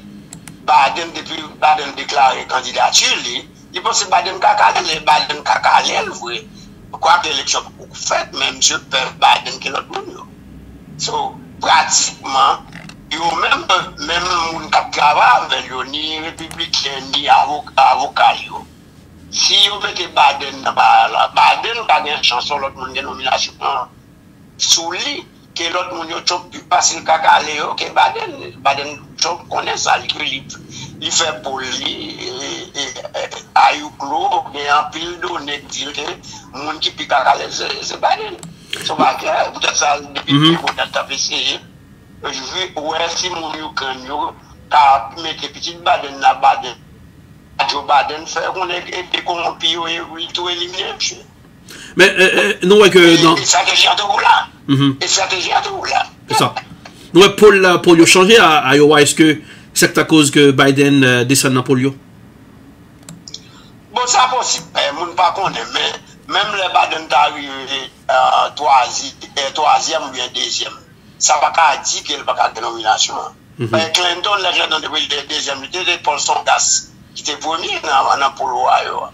X: Biden, depuis Biden déclaré candidature, il pense que Biden caca, vrai. Pourquoi que l'élection est beaucoup faite, même M. Biden qui est l'autre monde. So, pratiquement, il y a même moun qui travaille avec lui, ni républicain, ni avocat. Si vous mettez Biden Biden a une chanson, l'autre monde a une nomination sous lui, que l'autre monde a passé le caca, que Biden connaît ça, il fait pour lui, à Youklo, mais en pile donné, dire que le monde qui pique à c'est Biden. C'est pas clair, peut-être ça, depuis que vous avez essayé. Je veux, ouais, si mon Ukraine, t'as mis des petites Biden là, Joe Biden fait qu'on est corrompu et tout éliminé, monsieur.
H: Mais nous, que non.
X: Et stratégie en tout là. Et stratégie en tout là.
H: C'est ça. Nous, pour changer à Iowa, est-ce que c'est à cause que Biden descend dans polio?
X: Bon, ça possible. Je ne pas connaître, mais même le Biden est arrivé troisième ou bien deuxième. Ça ne va pas dire qu'il n'y a pas de nomination. Clinton, le deuxième, il était Paul Songas, qui était premier dans Polo Iowa.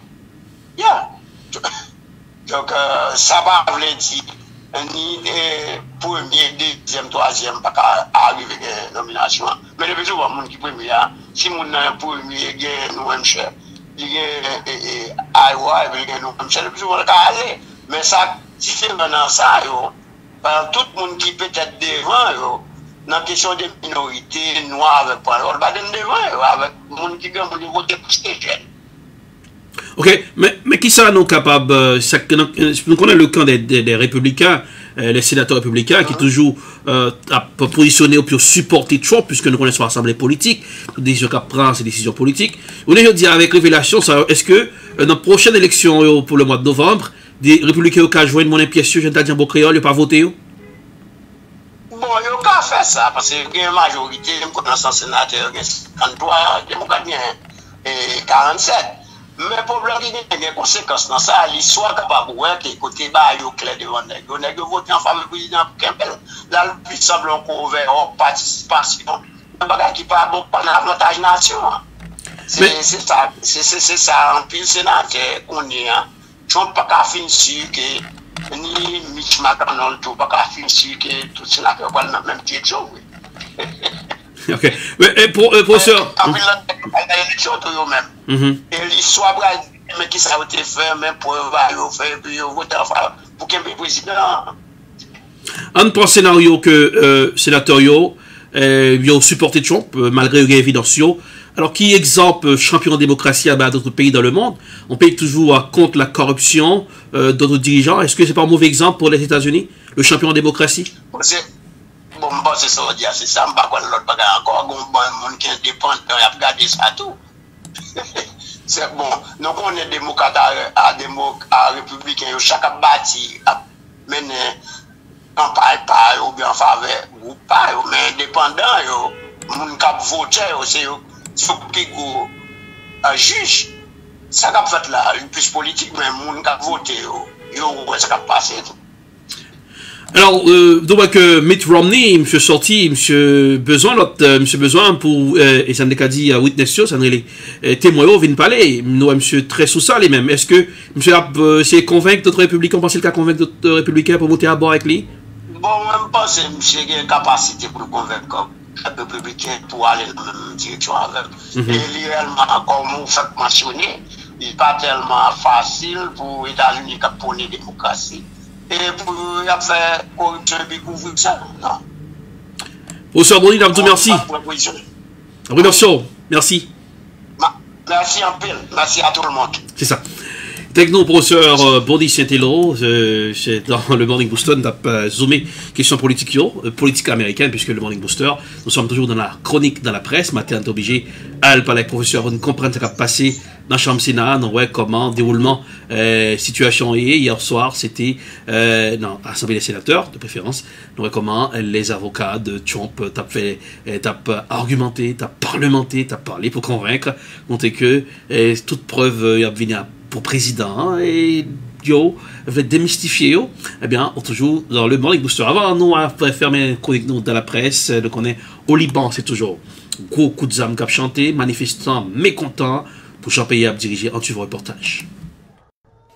X: Donc, ça va dire ni premier, deuxième, troisième, pas arriver à la nomination. Mais le plus souvent, mon qui premier, si mon premier, il y a New Hampshire, il y a Iowa, il y a New Hampshire, le plus souvent, mais ça, différent dans ça, tout le monde qui peut être devant, dans la question des minorités noires avec parole, pas devant, avec le monde qui gagne le vote pour ces jeunes.
H: Ok, mais qui ça nous capable, nous connaissons le camp des républicains, les sénateurs républicains qui toujours positionné pour supporter Trump, puisque nous connaissons l'Assemblée politique, les décisions qu'elle prend, ces décisions politiques. On est dit avec révélation, est-ce que dans la prochaine élection pour le mois de novembre, des républicains qui ont joué mon pièce sur Jean-Tadien Créole, ils n'ont pas voté?
X: Bon, ils n'ont pas fait ça, parce qu'il y a une majorité, je connais un sénateur, il y a 53, démocrates, et 47. Mais le problème, il y a des conséquences dans ça. L'histoire capable de voir que côté bas, il y a clair devant les gens. On a voté en faveur du président Kempel. Là, le plus semble qu'on ouvert en participation. Un bagage qui parle beaucoup pour l'avantage nation. C'est ça. C'est ça. En plus, sénateur qu'on est. Trump n'a pas fini sur que ni Mitch McConnell, tout n'a pas fini sur que tout sénateur va dans le même pied de chose.
H: Ok. Mais professeur.
X: L'élection tout eux-mêmes. Et l'histoire, mais qui ça a été fait, même pour faire, puis voter pour qu'il y ait un président.
H: Un point scénario que sénateur ils ont supporté Trump, malgré les évidences. Alors, qui exemple champion de démocratie à d'autres pays dans le monde, on paye toujours contre la corruption d'autres dirigeants. Est-ce que c'est pas un mauvais exemple pour les États-Unis, le champion de démocratie?
X: Bon, c'est ça, c'est ça, je ne sais pas l'autre bagage encore, un monde qui est indépendant, il a regardé ça tout. C'est bon, donc on est démocrate à républicain, chaque bâti a mené campagne par ou bien en faveur groupe par, mais indépendant, mon cap voté, c'est faut que un juge, ça cap fait là, une plus politique, mais mon cap voté, ça cap passé tout.
H: Alors, donc que Mitt Romney, monsieur sorti, monsieur besoin pour, et ça me dit à Witness, ça les témoins viennent parler, nous, monsieur très sous ça les mêmes. Est-ce que monsieur a essayé de convaincre d'autres républicains, pensez le cas convaincre d'autres républicains pour voter à bord avec lui?
X: Bon, même pas, c'est monsieur qui a une capacité pour convaincre les républicains pour aller dans la même direction avec. Et réellement, comme vous faites mentionner, il n'est pas tellement facile pour les États-Unis qui pour la démocratie. Et pour faire corruption et couvrir ça, non.
H: Professeur Bondi, merci. Merci.
X: Merci en pile. Merci à tout le monde.
H: C'est ça. Techno, professeur Bondi Saint-Elo, c'est dans le Morning Booster, on a zoomé question politique, politique américaine, puisque le Morning Booster, nous sommes toujours dans la chronique dans la presse. Matin, on est obligé à parler avec le professeur, on comprend ce qui a passé dans la Chambre Sénat, on voit comment déroulement situation est. Hier soir, c'était dans l'Assemblée des sénateurs, de préférence, on voit comment les avocats de Trump t'ont argumenté, t'ont parlementé, t'ont parlé pour convaincre, montrer que toute preuve y a venu pour président et yo veut démystifier eh bien on toujours dans le Morning Booster. Avant nous à fermer nous dans la presse, donc on est au Liban, c'est toujours gros coup de zam cap chanté, manifestants mécontents pour Jean-Pays à diriger un suivant reportage.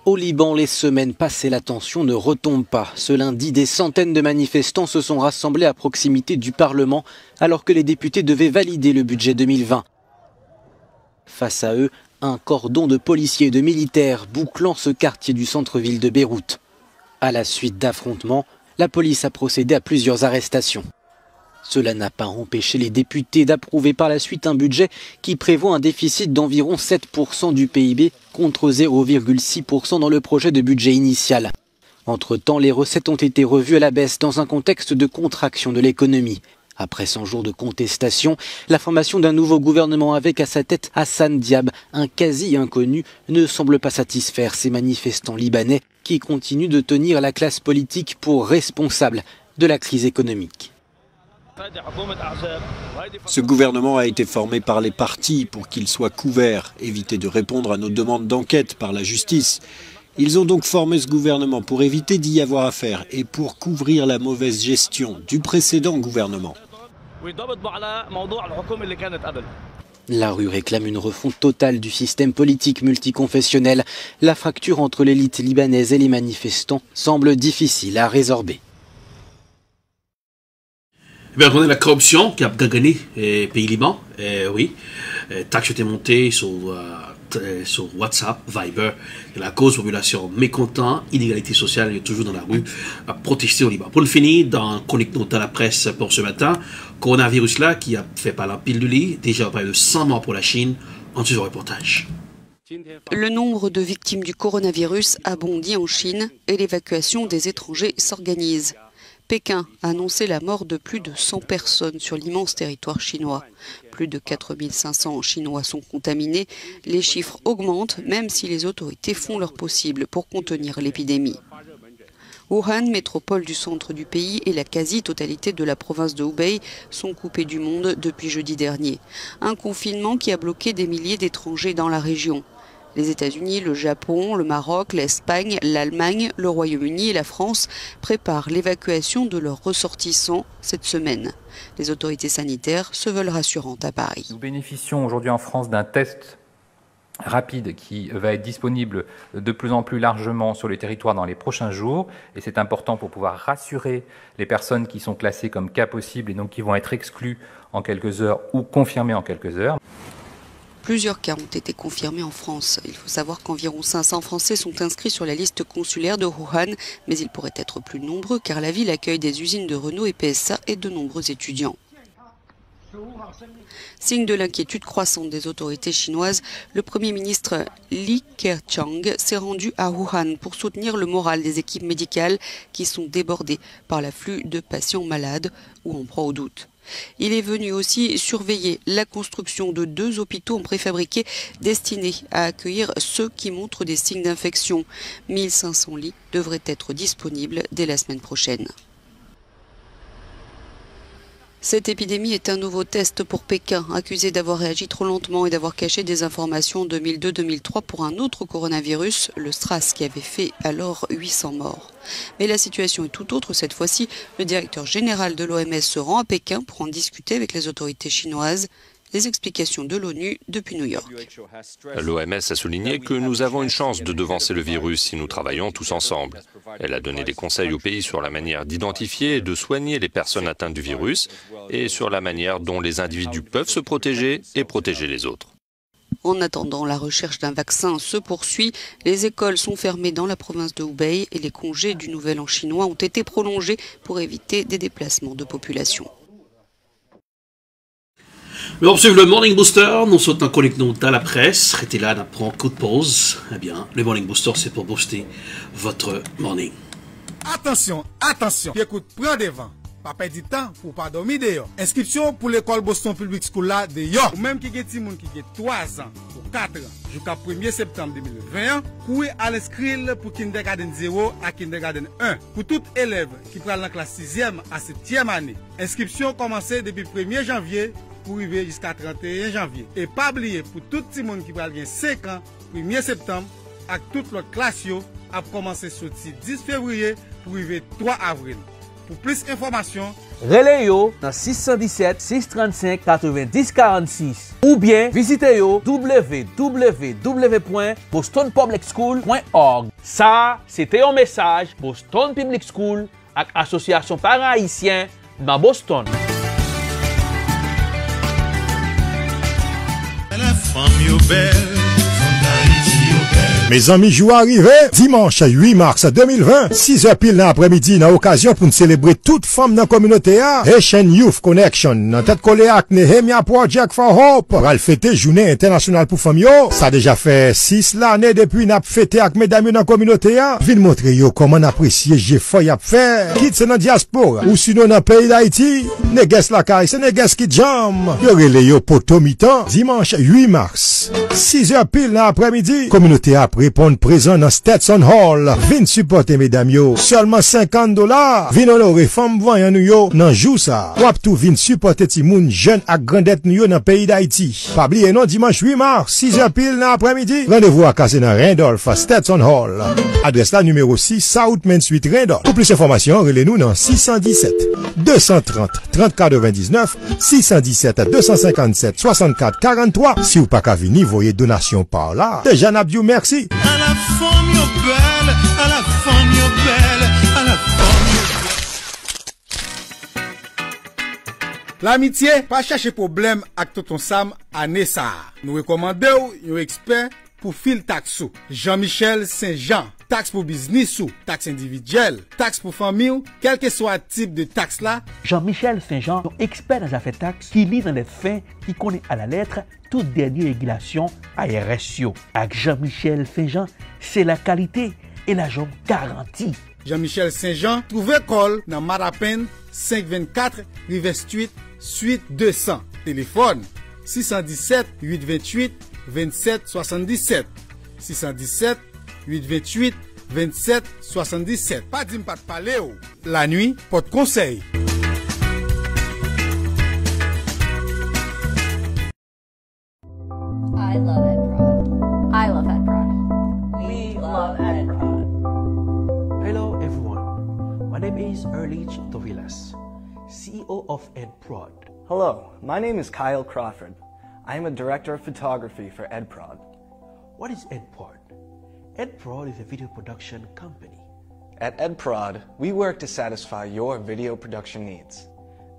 B: Au Liban, les semaines passées, la tension ne retombe pas. Ce lundi, des centaines de manifestants se sont rassemblés à proximité du Parlement alors que les députés devaient valider le budget 2020. Face à eux, un cordon de policiers et de militaires bouclant ce quartier du centre-ville de Beyrouth. À la suite d'affrontements, la police a procédé à plusieurs arrestations. Cela n'a pas empêché les députés d'approuver par la suite un budget qui prévoit un déficit d'environ 7% du PIB contre 0,6% dans le projet de budget initial. Entre-temps, les recettes ont été revues à la baisse dans un contexte de contraction de l'économie. Après 100 jours de contestation, la formation d'un nouveau gouvernement avec à sa tête Hassan Diab, un quasi-inconnu, ne semble pas satisfaire ces manifestants libanais qui continue de tenir la classe politique pour responsable de la crise économique.
A: Ce gouvernement a été formé par les partis pour qu'il soit couvert, éviter de répondre à nos demandes d'enquête par la justice. Ils ont donc formé ce gouvernement pour éviter d'y avoir affaire et pour couvrir la mauvaise gestion du précédent gouvernement.
B: La rue réclame une refonte totale du système politique multiconfessionnel. La fracture entre l'élite libanaise et les manifestants semble difficile à résorber.
H: On connaît la corruption qui a gagné le pays Liban. Oui, taxes étaient montées sur WhatsApp, Viber. Et la cause population mécontent, inégalité sociale, il est toujours dans la rue à protester au Liban. Pour le finir, dans chronique dans la presse pour ce matin, coronavirus là qui a fait par la pile de lit, déjà près de 100 morts pour la Chine, en dessous du reportage.
C: Le nombre de victimes du coronavirus a bondi en Chine et l'évacuation des étrangers s'organise. Pékin a annoncé la mort de plus de 100 personnes sur l'immense territoire chinois. Plus de 4500 Chinois sont contaminés. Les chiffres augmentent même si les autorités font leur possible pour contenir l'épidémie. Wuhan, métropole du centre du pays, et la quasi-totalité de la province de Hubei sont coupés du monde depuis jeudi dernier. Un confinement qui a bloqué des milliers d'étrangers dans la région. Les États-Unis, le Japon, le Maroc, l'Espagne, l'Allemagne, le Royaume-Uni et la France préparent l'évacuation de leurs ressortissants cette semaine. Les autorités sanitaires se veulent rassurantes à Paris.
E: Nous bénéficions aujourd'hui en France d'un test rapide qui va être disponible de plus en plus largement sur le territoire dans les prochains jours. Et c'est important pour pouvoir rassurer les personnes qui sont classées comme cas possible et donc qui vont être exclues en quelques heures ou confirmées en quelques heures.
C: Plusieurs cas ont été confirmés en France. Il faut savoir qu'environ 500 Français sont inscrits sur la liste consulaire de Wuhan, mais ils pourraient être plus nombreux car la ville accueille des usines de Renault et PSA et de nombreux étudiants. Signe de l'inquiétude croissante des autorités chinoises, le Premier ministre Li Keqiang s'est rendu à Wuhan pour soutenir le moral des équipes médicales qui sont débordées par l'afflux de patients malades ou en proie au doute. Il est venu aussi surveiller la construction de 2 hôpitaux en préfabriqué destinés à accueillir ceux qui montrent des signes d'infection. 1500 lits devraient être disponibles dès la semaine prochaine. Cette épidémie est un nouveau test pour Pékin, accusé d'avoir réagi trop lentement et d'avoir caché des informations en 2002-2003 pour un autre coronavirus, le SRAS, qui avait fait alors 800 morts. Mais la situation est tout autre cette fois-ci. Le directeur général de l'OMS se rend à Pékin pour en discuter avec les autorités chinoises. Les explications de l'ONU depuis New York.
F: L'OMS a souligné que nous avons une chance de devancer le virus si nous travaillons tous ensemble. Elle a donné des conseils au pays sur la manière d'identifier et de soigner les personnes atteintes du virus et sur la manière dont les individus peuvent se protéger et protéger les autres.
C: En attendant, la recherche d'un vaccin se poursuit. Les écoles sont fermées dans la province de Hubei et les congés du Nouvel An chinois ont été prolongés pour éviter des déplacements de population.
H: Mais on suit le Morning Booster, nous sommes en connexion dans la presse, restez là, on prend un coup de pause. Eh bien, le Morning Booster, c'est pour booster votre morning.
G: Attention, attention, écoute, prends devant. Pas perdre du temps pour pas dormir dehors. Inscription pour l'école Boston Public School là dehors. Ou même qui est petit monde qui a 3 ans ou 4 ans jusqu'à 1er septembre 2021, courez à l'inscrire pour kindergarten 0 à kindergarten 1. Pour tout élève qui prend la classe 6e à 7e année. Inscription commencée depuis 1er janvier pour arriver jusqu'à 31 janvier. Et pas oublier pour tout le monde qui va 5 ans, 1er septembre, avec toute l'autre classe, a commencé sur le 10 février pour arriver 3 avril. Pour plus d'informations,
D: relais-yo dans 617 635 90 46 ou bien visitez-yo www.bostonpublicschool.org. Ça, c'était un message Boston Public School avec Association Parents Haïtiens dans Boston.
Y: Mes amis, jour arrivé, dimanche 8 mars 2020, 6h pile dans l'après-midi, dans l'occasion pour nous célébrer toute femme dans la communauté, Haitian Youth Connection, dans tête collée avec Nehemia Project for Hope, pour le fêter journée internationale pour femmes yo. Ça a déjà fait 6 l'année depuis n'a fêté avec mesdames dans la communauté, vin montrer yo comment apprécier j'ai fait à faire. Quitte dans diaspora, ou sinon dans le pays d'Haïti, néges la caille, c'est néges qui jam. Yo relé yo poto mi-temps, dimanche 8 mars, 6h pile dans l'après-midi, communauté répondre présent dans Stetson Hall. Vin supporter mesdames yo. Seulement $50. Vin honorer femme voyant nous yo dans jou ça. Wap tout vin supporter ti moun jeune ak grandette nous yo dans pays d'Haïti. Pas oublier non dimanche 8 mars 6h pile dans après-midi. Rendez-vous à casser dans Randolph Stetson Hall. Adresse là numéro 6 South Main Street Randolph. Pour plus d'informations, relez-nous dans 617 230 30 99 617 257 64 43. Si ou pas qu'à venir, voyez donation par là. Déjà Nabdiou, merci.
J: À la femme yo belle, à la femme yo belle, à la femme yo belle.
G: L'amitié, pas chercher problème avec tonton Sam à Nessa. Nous recommandons un expert pour fil taxo. Jean-Michel Saint-Jean. Taxe pour business ou taxe individuelle, taxe pour famille, quel que soit le type de taxe là.
D: Jean-Michel Saint-Jean, expert dans les affaires taxes, qui lit dans les fins, qui connaît à la lettre toute dernière régulation ARSO. Avec Jean-Michel Saint-Jean, c'est la qualité et l'argent garantie.
G: Jean-Michel Saint-Jean, trouvez call dans Marapen 524 River Street, suite 200. Téléphone 617 828 27 77. 617 828 27 77. Pas d'im pas de parler. La nuit, pas de conseil.
K: I love EdProd. I love EdProd. We love EdProd.
L: Hello everyone. My name is Erlich Tovilas, CEO of EdProd.
M: Hello, my name is Kyle Crawford. I am a director of photography for EdProd.
L: What is EdProd? EdProd is a video production company.
M: At EdProd, we work to satisfy your video production needs.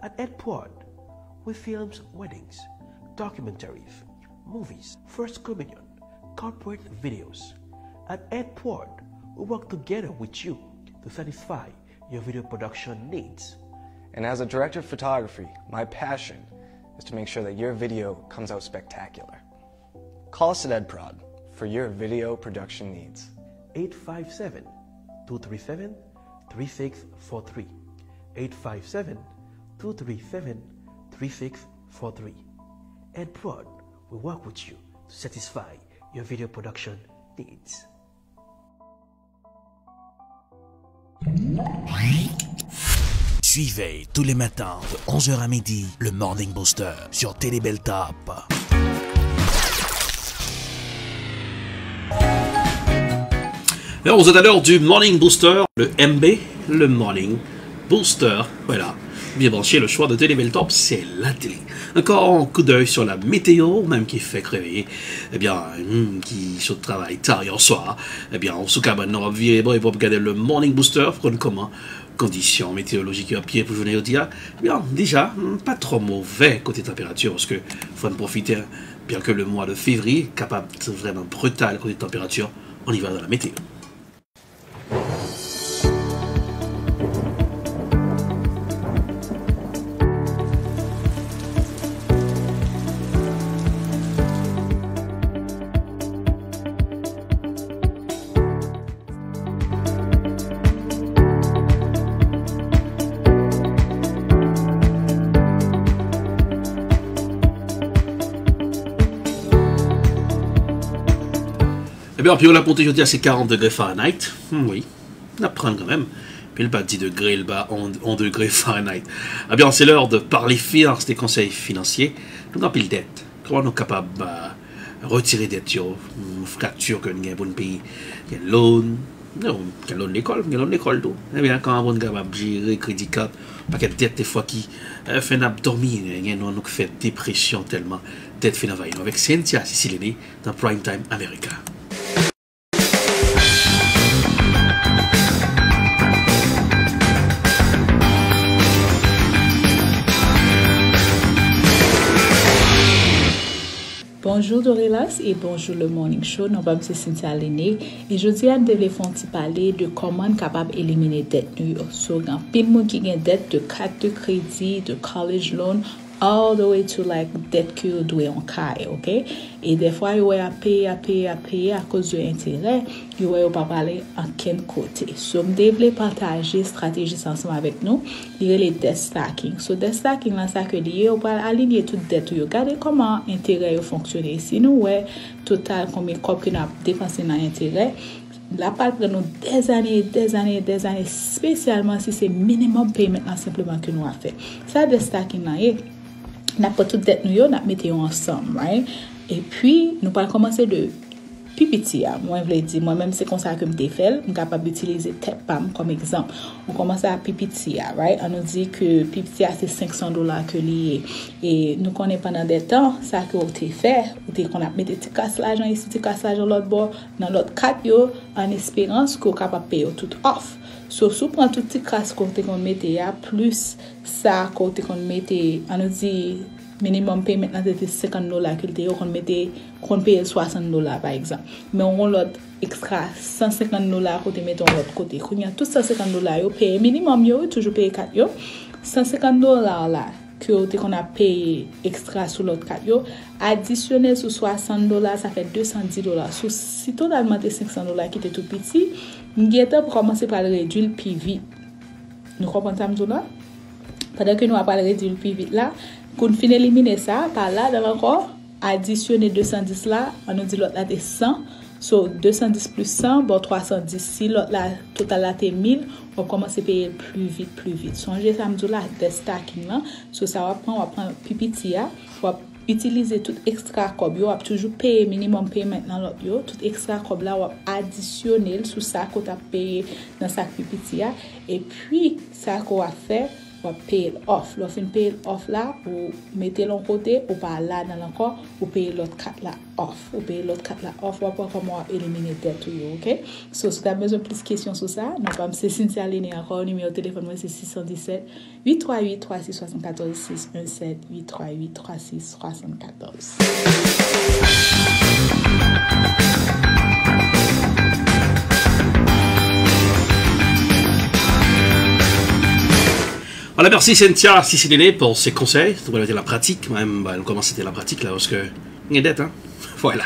L: At EdProd, we film weddings, documentaries, movies, first communion, corporate videos. At EdProd, we work together with you to satisfy your video production needs.
M: And as a director of photography, my passion is to make sure that your video comes out spectacular. Call us at EdProd for your video production needs.
L: 857-237-3643. 857-237-3643. EdProd will work with you to satisfy your video production needs.
O: Suivez tous les matins de 11h à midi le Morning Booster sur Télé Bel Top.
H: Alors, vous êtes à l'heure du Morning Booster, le MB, le Morning Booster. Voilà, bien branché, le choix de Télé Bel Top, c'est la télé. Encore un coup d'œil sur la météo, même qui fait réveiller, eh bien, qui se travaille tard hier soir. Eh bien, on se cabane, on va virer et pour regarder le Morning Booster, prendre comment conditions météorologiques à pied pour journée au dia. Eh bien, déjà, pas trop mauvais côté température, parce que faut en profiter, bien que le mois de février, capable de vraiment brutal côté température, on y va dans la météo. Eh bien, puis on l'a monté aujourd'hui à ces 40 degrés Fahrenheit. Oui, on apprend quand même. Puis le bas 10 degrés, le bas 11 degrés Fahrenheit. Eh bien, c'est l'heure de parler finances, des conseils financiers. Nous avons pile dette. Comment nous sommes capables de retirer dette, une fracture que nous avons dans le pays. Il y a loan, l'école, tout. Eh bien, quand on est capable de gérer crédit card, pas qu'il y a dette des fois qui fait un abdomen, nous fait dépression tellement. Dette fait d'envahir. Avec Cynthia Siciliani dans Prime Time America.
Z: Bonjour Dorilas et bonjour le Morning Show. Nous sommes Cynthia Siciliani et je dis à nous parler de comment on est capable d'éliminer dette. Sur un pile de monde qui a dette de carte de crédit, de college loan all the way to like det que vous devez en caille, ok? Et des fois, vous avez à payer à cause de l'intérêt, vous n'avez pas parler en quel côté. So, je devais partager stratégie ensemble avec nous, il y a les debt stacking. So, debt stacking, là, ça que lié, vous pouvez aligner toute dette, regardez comment l'intérêt fonctionne. Si nous, ouais, total, combien de copies nous avons dépensé dans l'intérêt, la part prend nous des années, spécialement si c'est minimum payment là, simplement que nous avons fait. Ça, debt stacking, là, n'a pas toute dette nous n'a mettez ensemble, right? Et puis nous allons commencer de PPT. Moi je dire moi-même c'est comme ça que me fait, je capable d'utiliser TEPAM comme exemple. On commence à PPT, right? On nous dit que PPT c'est $500 que lié et nous connaissons pendant des temps ça que on fait, qu'on a mettre petit casse l'argent ici, petit casse l'argent l'autre bord dans l'autre carte yo en espérance qu'on capable payer tout off. So, si on prend tout petit casse qu'on mette plus ça qu'on mette, on nous dit minimum payment là c'était $50 qu'on paye $60 par exemple. Mais on a l'autre extra $150 qu'on te met de l'autre côté. Quand il y a tout $150 yo paye minimum yo toujours payer 4 yo. $150 là qu'on a payé extra sur l'autre carte yo additionné sur $60 ça fait $210. So, si totalement c'est $500 qui était tout petit, nous pour commencer par le réduire plus vite. Nous comprenons ça là? Pendant que nous avons réduire plus vite là, qu'on finit éliminer ça par là dans encore additionner 210 là, on nous dit l'autre là c'est 100. So 210 plus 100 bon 310. Si l'autre là total là c'est 1000, on commence à payer plus vite. Songez ça me là des stacking là. So ça va prendre PPT on va utiliser tout extra cob yo, toujours payer minimum payment dans l'autre yo, tout extra cob là on additionner sur ça qu'on a payé dans sa PPT et puis ça qu'on va faire on paye off. L'offre paye off là ou mettez l'on côté ou pas là dans encore ou payer l'autre carte là off. Ou payer l'autre carte là off ou pas comment éliminer dette tout OK. So si tu as besoin de plus de questions sur ça, nous comme c'est Cynthia Léné encore numéro de téléphone moi c'est 617 838 3674 617 838 3674.
H: Voilà, merci Cynthia Sicilienne pour ses conseils. On va dire la pratique, même, comment c'était la pratique là, parce que il y a dette, hein. Voilà.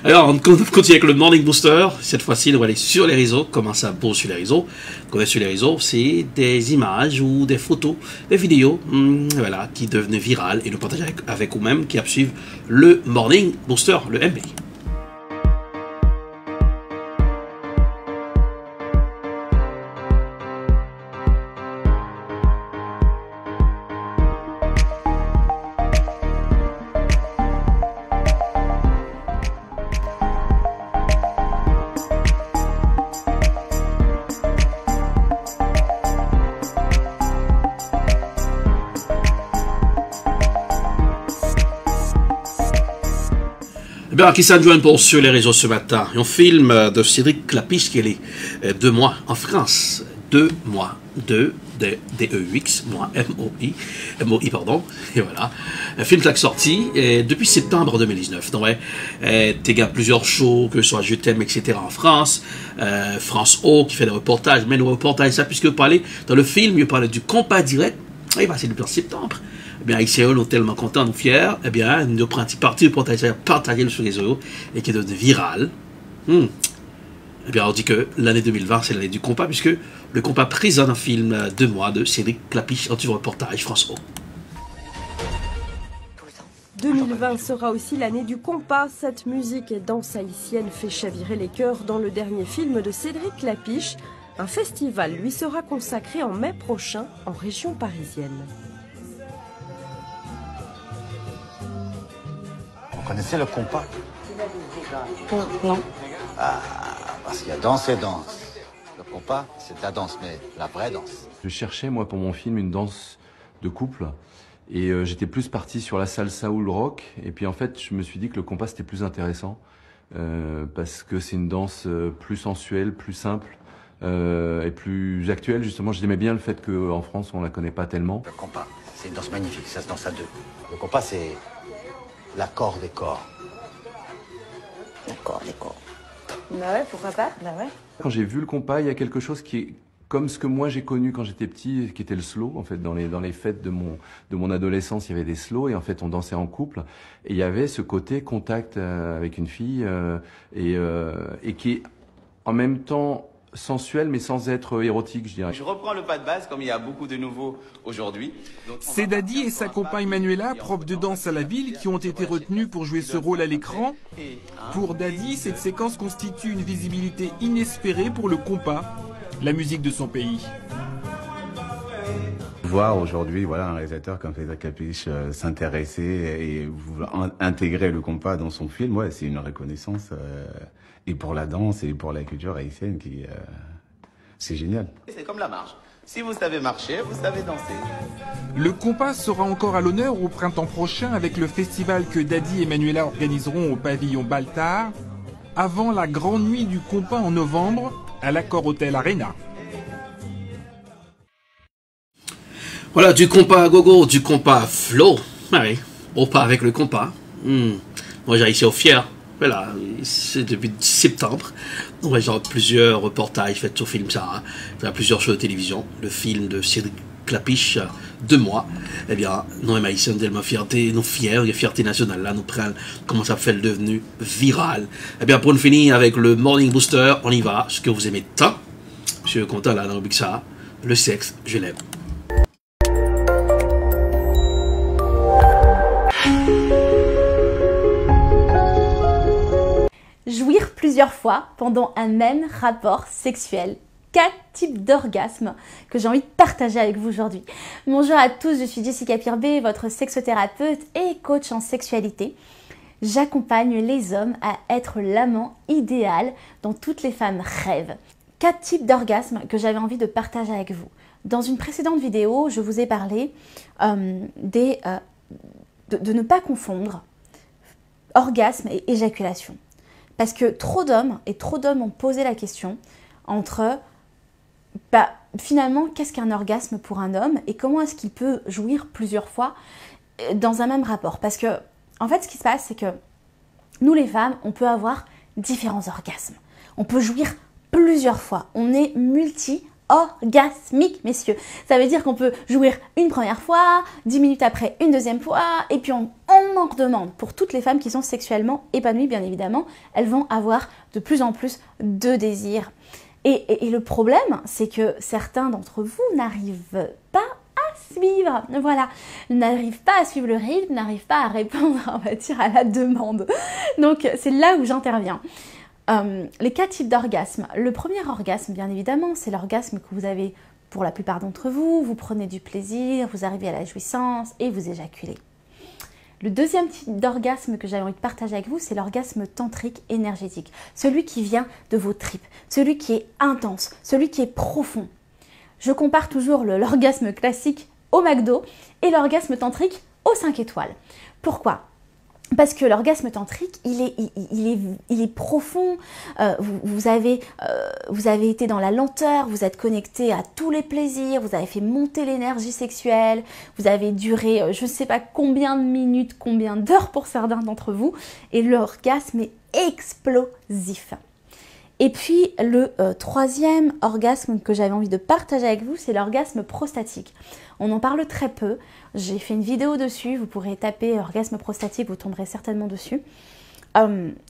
H: Alors, on continue avec le Morning Booster. Cette fois-ci, on va aller sur les réseaux. Comment ça bouge sur les réseaux? Quand on est sur les réseaux, c'est des images ou des photos, des vidéos, voilà, qui devenaient virales et nous partager avec vous-même qui suivent le Morning Booster, le MB. Eh bien, qui s'adjoint pour sur les réseaux ce matin? Un film de Cédric Clapiche qui est 2 mois en France. 2 mois. 2 D-E-U-X, mois M-O-I, pardon. Et voilà. Un film qui est sorti depuis septembre 2019. Donc, ouais, t'es gars plusieurs shows, que ce soit Je t'aime, etc. en France. France O qui fait des reportages. Mais le reportage, ça, puisque vous parlez, dans le film, il parlait du compas direct. Et bah, c'est depuis septembre. Eh bien, ici, nous sommes tellement contents, nous fiers. Eh bien, nous prenons partie du partager sur les réseaux et qui est devenu viral. Eh bien, on dit que l'année 2020, c'est l'année du compas, puisque le compas présente un film 2 mois de Cédric Clapiche, anti-reportage France O.
I: 2020 sera aussi l'année du compas. Cette musique et danse haïtienne fait chavirer les cœurs dans le dernier film de Cédric Clapiche. Un festival lui sera consacré en mai prochain en région parisienne.
N: Vous connaissez le compas?
I: Non.
N: Ah, parce qu'il y a danse et danse. Le compas, c'est de la danse, mais la vraie danse.
P: Je cherchais, moi, pour mon film, une danse de couple. Et j'étais plus parti sur la salsa ou le rock. Et puis, en fait, je me suis dit que le compas, c'était plus intéressant. Parce que c'est une danse plus sensuelle, plus simple. Et plus actuelle, justement. J'aimais bien le fait qu'en France, on la connaît pas tellement.
N: Le compas, c'est une danse magnifique, ça se danse à 2. Le compas, c'est l'accord des corps. L'accord des corps.
I: Bah ouais, pourquoi pas? Bah ouais.
P: Quand j'ai vu le compas, il y a quelque chose qui est comme ce que moi j'ai connu quand j'étais petit, qui était le slow. En fait, dans les fêtes de mon adolescence, il y avait des slows et en fait on dansait en couple. Et il y avait ce côté contact avec une fille et qui est en même temps sensuel mais sans être érotique, je dirais.
Q: Je reprends le pas de base comme il y a beaucoup de nouveaux aujourd'hui.
R: C'est Daddy et sa compagne Manuela, prof de danse à la ville, qui ont été retenus pour jouer ce rôle à l'écran. Pour Daddy, cette séquence constitue une visibilité inespérée pour le compas, la musique de son pays.
S: Voir aujourd'hui un réalisateur comme Frédéric Clapiche s'intéresser et vouloir intégrer le compas dans son film, c'est une reconnaissance et pour la danse et pour la culture haïtienne qui c'est génial.
Q: C'est comme la marche. Si vous savez marcher, vous savez danser.
R: Le compas sera encore à l'honneur au printemps prochain avec le festival que Daddy et Manuela organiseront au pavillon Baltard, avant la grande nuit du compas en novembre à l'Accor Hotel Arena.
H: Voilà, du compas à gogo, du compas à flow. Oui, on part avec le compas. Moi, j'ai ici au Fier. Voilà, c'est depuis septembre. On va genre plusieurs reportages faits sur film ça. Il y a plusieurs shows de télévision. Le film de Cédric Clapiche, 2 mois. Eh bien, nous, les Haïtiens, tellement fierté, nous fiers, il y a fierté nationale là, nous prenons comment ça fait le devenu viral. Eh bien, pour nous finir avec le Morning Booster, on y va. Ce que vous aimez tant. Monsieur Content là dans le Big Ça, le sexe, je l'aime.
T: Jouir plusieurs fois pendant un même rapport sexuel. 4 types d'orgasmes que j'ai envie de partager avec vous aujourd'hui. Bonjour à tous, je suis Jessica Pirbé, votre sexothérapeute et coach en sexualité. J'accompagne les hommes à être l'amant idéal dont toutes les femmes rêvent. 4 types d'orgasmes que j'avais envie de partager avec vous. Dans une précédente vidéo, je vous ai parlé de ne pas confondre orgasme et éjaculation. Parce que trop d'hommes ont posé la question entre finalement qu'est-ce qu'un orgasme pour un homme et comment est-ce qu'il peut jouir plusieurs fois dans un même rapport. Parce que en fait ce qui se passe c'est que nous les femmes on peut avoir différents orgasmes. On peut jouir plusieurs fois. On est multi-orgasmique messieurs. Ça veut dire qu'on peut jouir une première fois, 10 minutes après une deuxième fois et puis on en redemande. Pour toutes les femmes qui sont sexuellement épanouies bien évidemment, elles vont avoir de plus en plus de désirs. Et le problème, c'est que certains d'entre vous n'arrivent pas à suivre, voilà, n'arrivent pas à suivre le rythme, n'arrivent pas à répondre, on va dire, à la demande. Donc, c'est là où j'interviens. Les 4 types d'orgasmes. Le premier orgasme, bien évidemment, c'est l'orgasme que vous avez pour la plupart d'entre vous. Vous prenez du plaisir, vous arrivez à la jouissance et vous éjaculez. Le deuxième type d'orgasme que j'avais envie de partager avec vous, c'est l'orgasme tantrique énergétique. Celui qui vient de vos tripes, celui qui est intense, celui qui est profond. Je compare toujours l'orgasme classique au McDo et l'orgasme tantrique aux 5 étoiles. Pourquoi ? Parce que l'orgasme tantrique, il est profond, vous avez été dans la lenteur, vous êtes connecté à tous les plaisirs, vous avez fait monter l'énergie sexuelle, vous avez duré je ne sais pas combien de minutes, combien d'heures pour certains d'entre vous, et l'orgasme est explosif. Et puis le troisième orgasme que j'avais envie de partager avec vous, c'est l'orgasme prostatique. On en parle très peu, j'ai fait une vidéo dessus, vous pourrez taper orgasme prostatique, vous tomberez certainement dessus.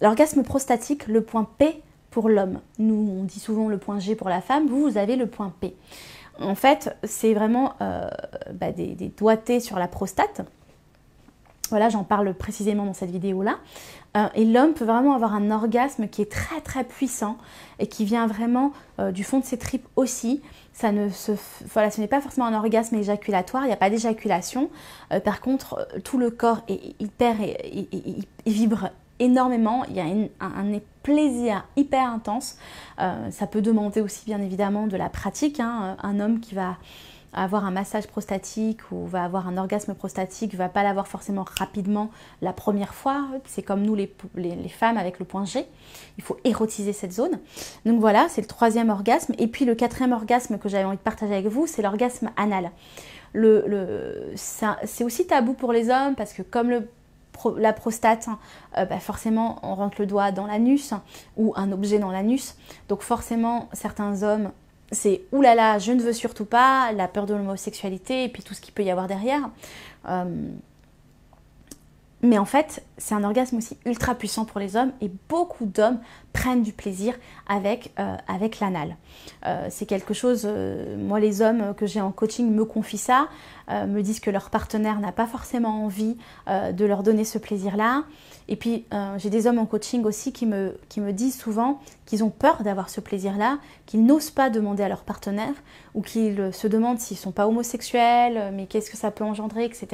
T: L'orgasme prostatique, le point P pour l'homme. Nous, on dit souvent le point G pour la femme, vous avez le point P. En fait, c'est vraiment des doigtés sur la prostate. Voilà, j'en parle précisément dans cette vidéo-là. Et l'homme peut vraiment avoir un orgasme qui est très très puissant et qui vient vraiment du fond de ses tripes aussi. Ce n'est pas forcément un orgasme éjaculatoire, il n'y a pas d'éjaculation. Par contre, tout le corps est il vibre énormément. Il y a un plaisir hyper intense. Ça peut demander aussi bien évidemment de la pratique. Un homme qui va avoir un massage prostatique ou va avoir un orgasme prostatique, va pas l'avoir forcément rapidement la première fois. C'est comme nous les femmes avec le point G. Il faut érotiser cette zone. Donc voilà, c'est le troisième orgasme. Et puis le quatrième orgasme que j'avais envie de partager avec vous, c'est l'orgasme anal. C'est aussi tabou pour les hommes parce que comme la prostate, forcément on rentre le doigt dans l'anus ou un objet dans l'anus. Donc forcément certains hommes c'est oulala, je ne veux surtout pas, la peur de l'homosexualité et puis tout ce qu'il peut y avoir derrière. Mais en fait, c'est un orgasme aussi ultra puissant pour les hommes et beaucoup d'hommes prennent du plaisir avec l'anal. C'est quelque chose, moi les hommes que j'ai en coaching me confient ça, me disent que leur partenaire n'a pas forcément envie de leur donner ce plaisir-là. Et puis j'ai des hommes en coaching aussi qui me disent souvent qu'ils ont peur d'avoir ce plaisir-là, qu'ils n'osent pas demander à leur partenaire ou qu'ils se demandent s'ils ne sont pas homosexuels, mais qu'est-ce que ça peut engendrer, etc.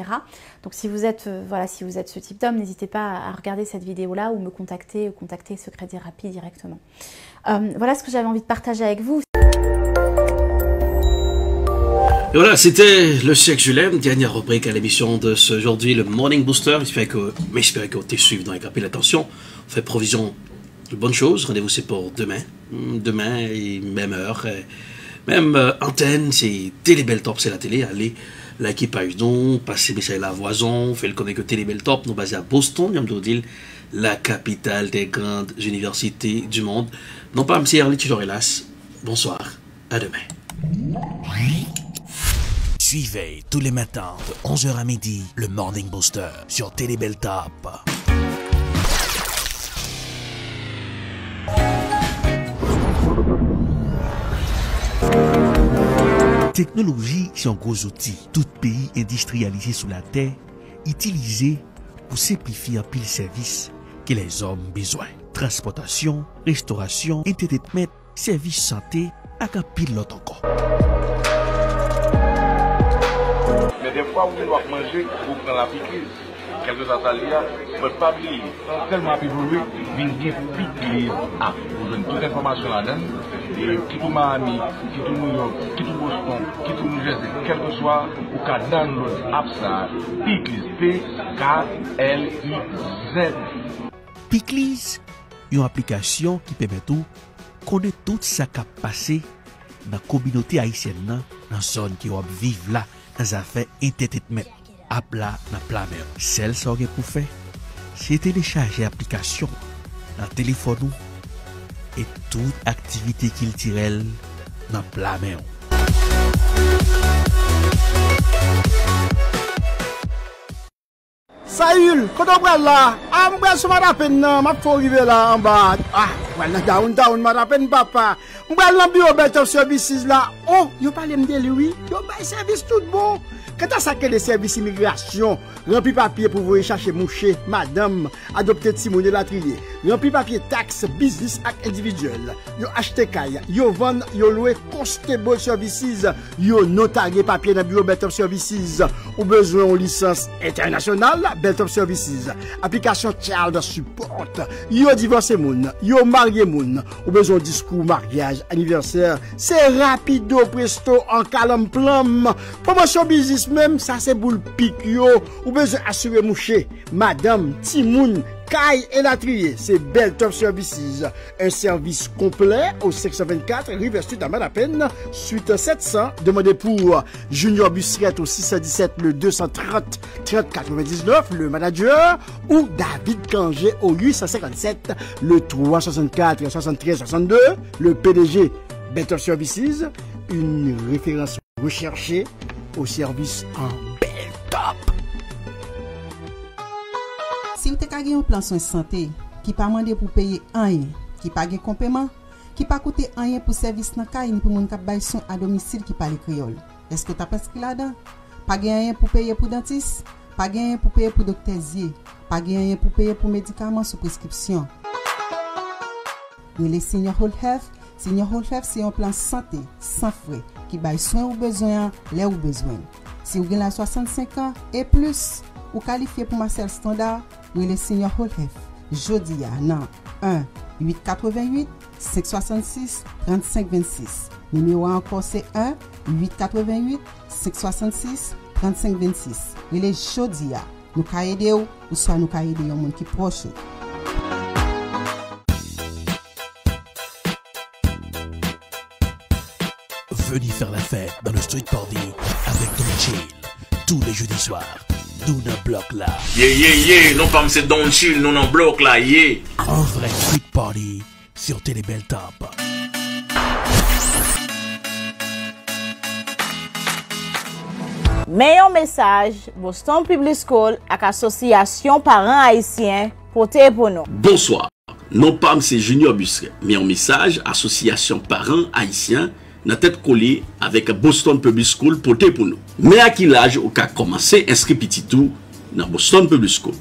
T: Donc si vous êtes, si vous êtes ce type d'homme, n'hésitez pas à regarder cette vidéo-là ou me contacter Secret Thérapie directement. Voilà ce que j'avais envie de partager avec vous.
H: Et voilà, c'était le sexe je l'aime, dernière rubrique à l'émission de ce aujourd'hui, le Morning Booster. J'espère que vous te suivez dans les capes. Attention, on fait provision de bonnes choses. Rendez-vous c'est pour demain. Demain, et même heure, même antenne, c'est Télé Belle Top, c'est la télé. Allez, likez page donc, passez message à la voison, faites le connaître que Télé Belle Top, nous basés à Boston, la capitale des grandes universités du monde. Non pas M. Erli Tudorelas. Bonsoir, à demain.
O: Suivez tous les matins de 11h à midi le Morning Booster sur Télé Belle Top. Technologie, c'est un gros outil. Tout pays industrialisé sur la terre, utilisé pour simplifier un pile service que les hommes ont besoin. Transportation, restauration, entertainment, service santé, avec un pile l'autre encore.
A: Mais des fois, vous doit manger, vous prenez la piqûre. Quelques ateliers, vous ne pouvez pas oublier. Tellement évolué, vous bien piquer. Ah, vous donnez toute l'information là-dedans. Et qui tout Miami, qui tout New York, qui tout Boston, qui tout New Jersey, quel que soit, vous pouvez download app ça, Pickliz, P-K-L-I-Z.
O: Pickliz, une application qui permet de connaître tout ce qui a passé dans la communauté haïtienne, dans la zone qui vivent là. Dans affaires entertainment, app là dans plein mer. Celle ça pour faire, c'est télécharger l'application dans le téléphone et toute activité culturelle dans plein mer.
B: Saül, quand on prend là, on prend ce matin, ma faut arriver là en bas. Ah, voilà, down, matin, papa. On prend l'ambiance Belt of Services là. Oh, yo parle de lui, yo bail service tout bon. Quand on sac des services immigration, rempli papier pour vous chercher moucher, madame, adopter Timon de la trier. Rempli papier taxe, business ak individuel. Yo acheter caille, yo vendre, yo louer Constable Services, yo notarier papier dans bureau Belt of Services. Ou besoin en licence internationale, Belt of Services. Application Child Support. Yo divorcé moun, yo marié moun. Ou besoin discours mariage, anniversaire. C'est rapido presto en calme plum. Promotion business même, ça c'est boule pique yo. Ou besoin assurer moucher, madame, Timoun, Caille et la trier, c'est Belt of Services. Un service complet au 624 River Sud à Madapen, suite 700. Demandez pour Junior Bussiette au 617 le 230 3099, le manager, ou David Kangé au 857 le 364 73 62, le PDG. Belt of Services, une référence recherchée au service en Bel Top.
U: Si vous avez un plan soins santé qui pas demandé pour payer rien, qui pas de complément, qui pas coûter rien pour service dans caille ni pour moun k'ap bay soin à domicile qui parle créole. Est-ce que tu as prescrit là-dedans? Pas rien pour payer pour dentiste, pas rien pour payer pour docteur Zier, pas rien pour payer pour médicaments sous prescription. Les Senior Whole Health, Senior Whole Health c'est un plan santé sans frais qui baille soin ou besoin là ou besoin. Si vous avez la 65 ans et plus, ou qualifié pour Marcel Standard, ou les Senior Whole Health. Jodi ya nan 1-888-566-3526. Numéro encore c'est 1-888-566-3526. Et les jodi ya, nous ka aider ou soit nous ka aider yon moun ki proche.
O: Venez faire la fête dans le street party avec Don Chill tous les jeudis soirs. Nous n'en bloc là.
H: Yeah, non pas c'est Don Chill, nous n'en bloc là, yeah.
O: Un vrai street party sur Télé Belle Top.
C: Meilleur message, Boston Public School avec Association Parents Haïtiens porté pour nous.
H: Bonsoir. Non pas M. Junior Busquet, mais un message Association Parents Haïtiens dans tête collée avec Boston Public School porté pour nous. Mais à quel âge on a commencé à inscrire petit tout dans Boston Public School?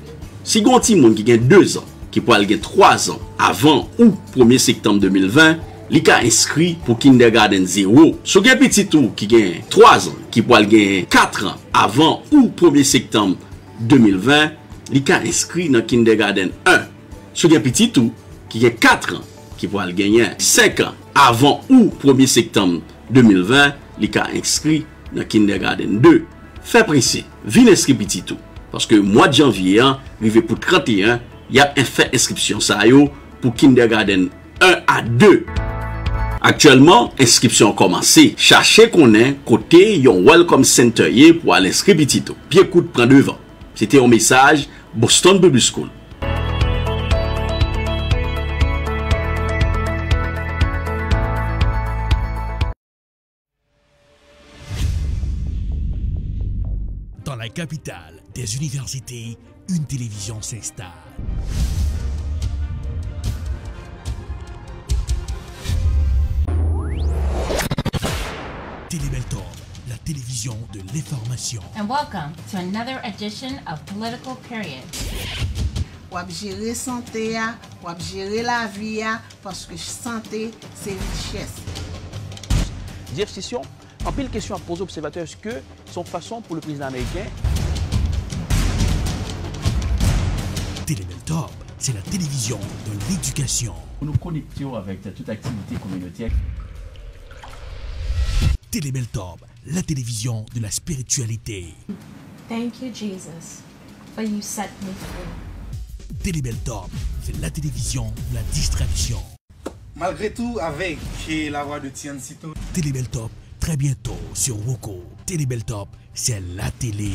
H: Si on a un petit monde qui a 2 ans, qui peut aller 3 ans avant ou 1er septembre 2020, il a inscrit pour kindergarten 0. Si on a un petit tout qui a 3 ans, qui peut aller 4 ans avant ou 1er septembre 2020, il a inscrit dans kindergarten 1. Si on a un petit tout qui a 4 ans, qui peut aller gagner 5 ans avant ou 1er septembre 2020, il a inscrit dans kindergarten 2. Fait précis, venez inscrire petit tout. Parce que mois de janvier, arrivé pour 31, il y a un fait inscription ça yo pour kindergarten 1 à 2. Actuellement, inscription a commencé. Cherchez qu'on est côté yon welcome center pour aller inscrire petit tout. Puis écoute, prend devant. C'était un message Boston Public School.
O: Dans la capitale des universités, une télévision s'installe. Télébeltorbe, la télévision de l'information.
E: And welcome to another edition of Political Period.
U: Wap gérer santé, wap gérer la vie, parce que santé, c'est richesse.
D: Jeff Sessions, en pile question à poser aux observateurs, est-ce que son façon pour le président américain?
O: Télébeltorbe, c'est la télévision de l'éducation.
D: Nous nous connectons avec toute activité communautaire.
O: Télébeltorbe, la télévision de la spiritualité.
E: Thank you, Jesus, for you set me free.
O: Télébeltorbe, c'est la télévision de la distraction.
G: Malgré tout, avec la voix de Tian Sito.
O: Télébeltorbe, très bientôt sur Woko. Télébeltorbe, c'est la télé.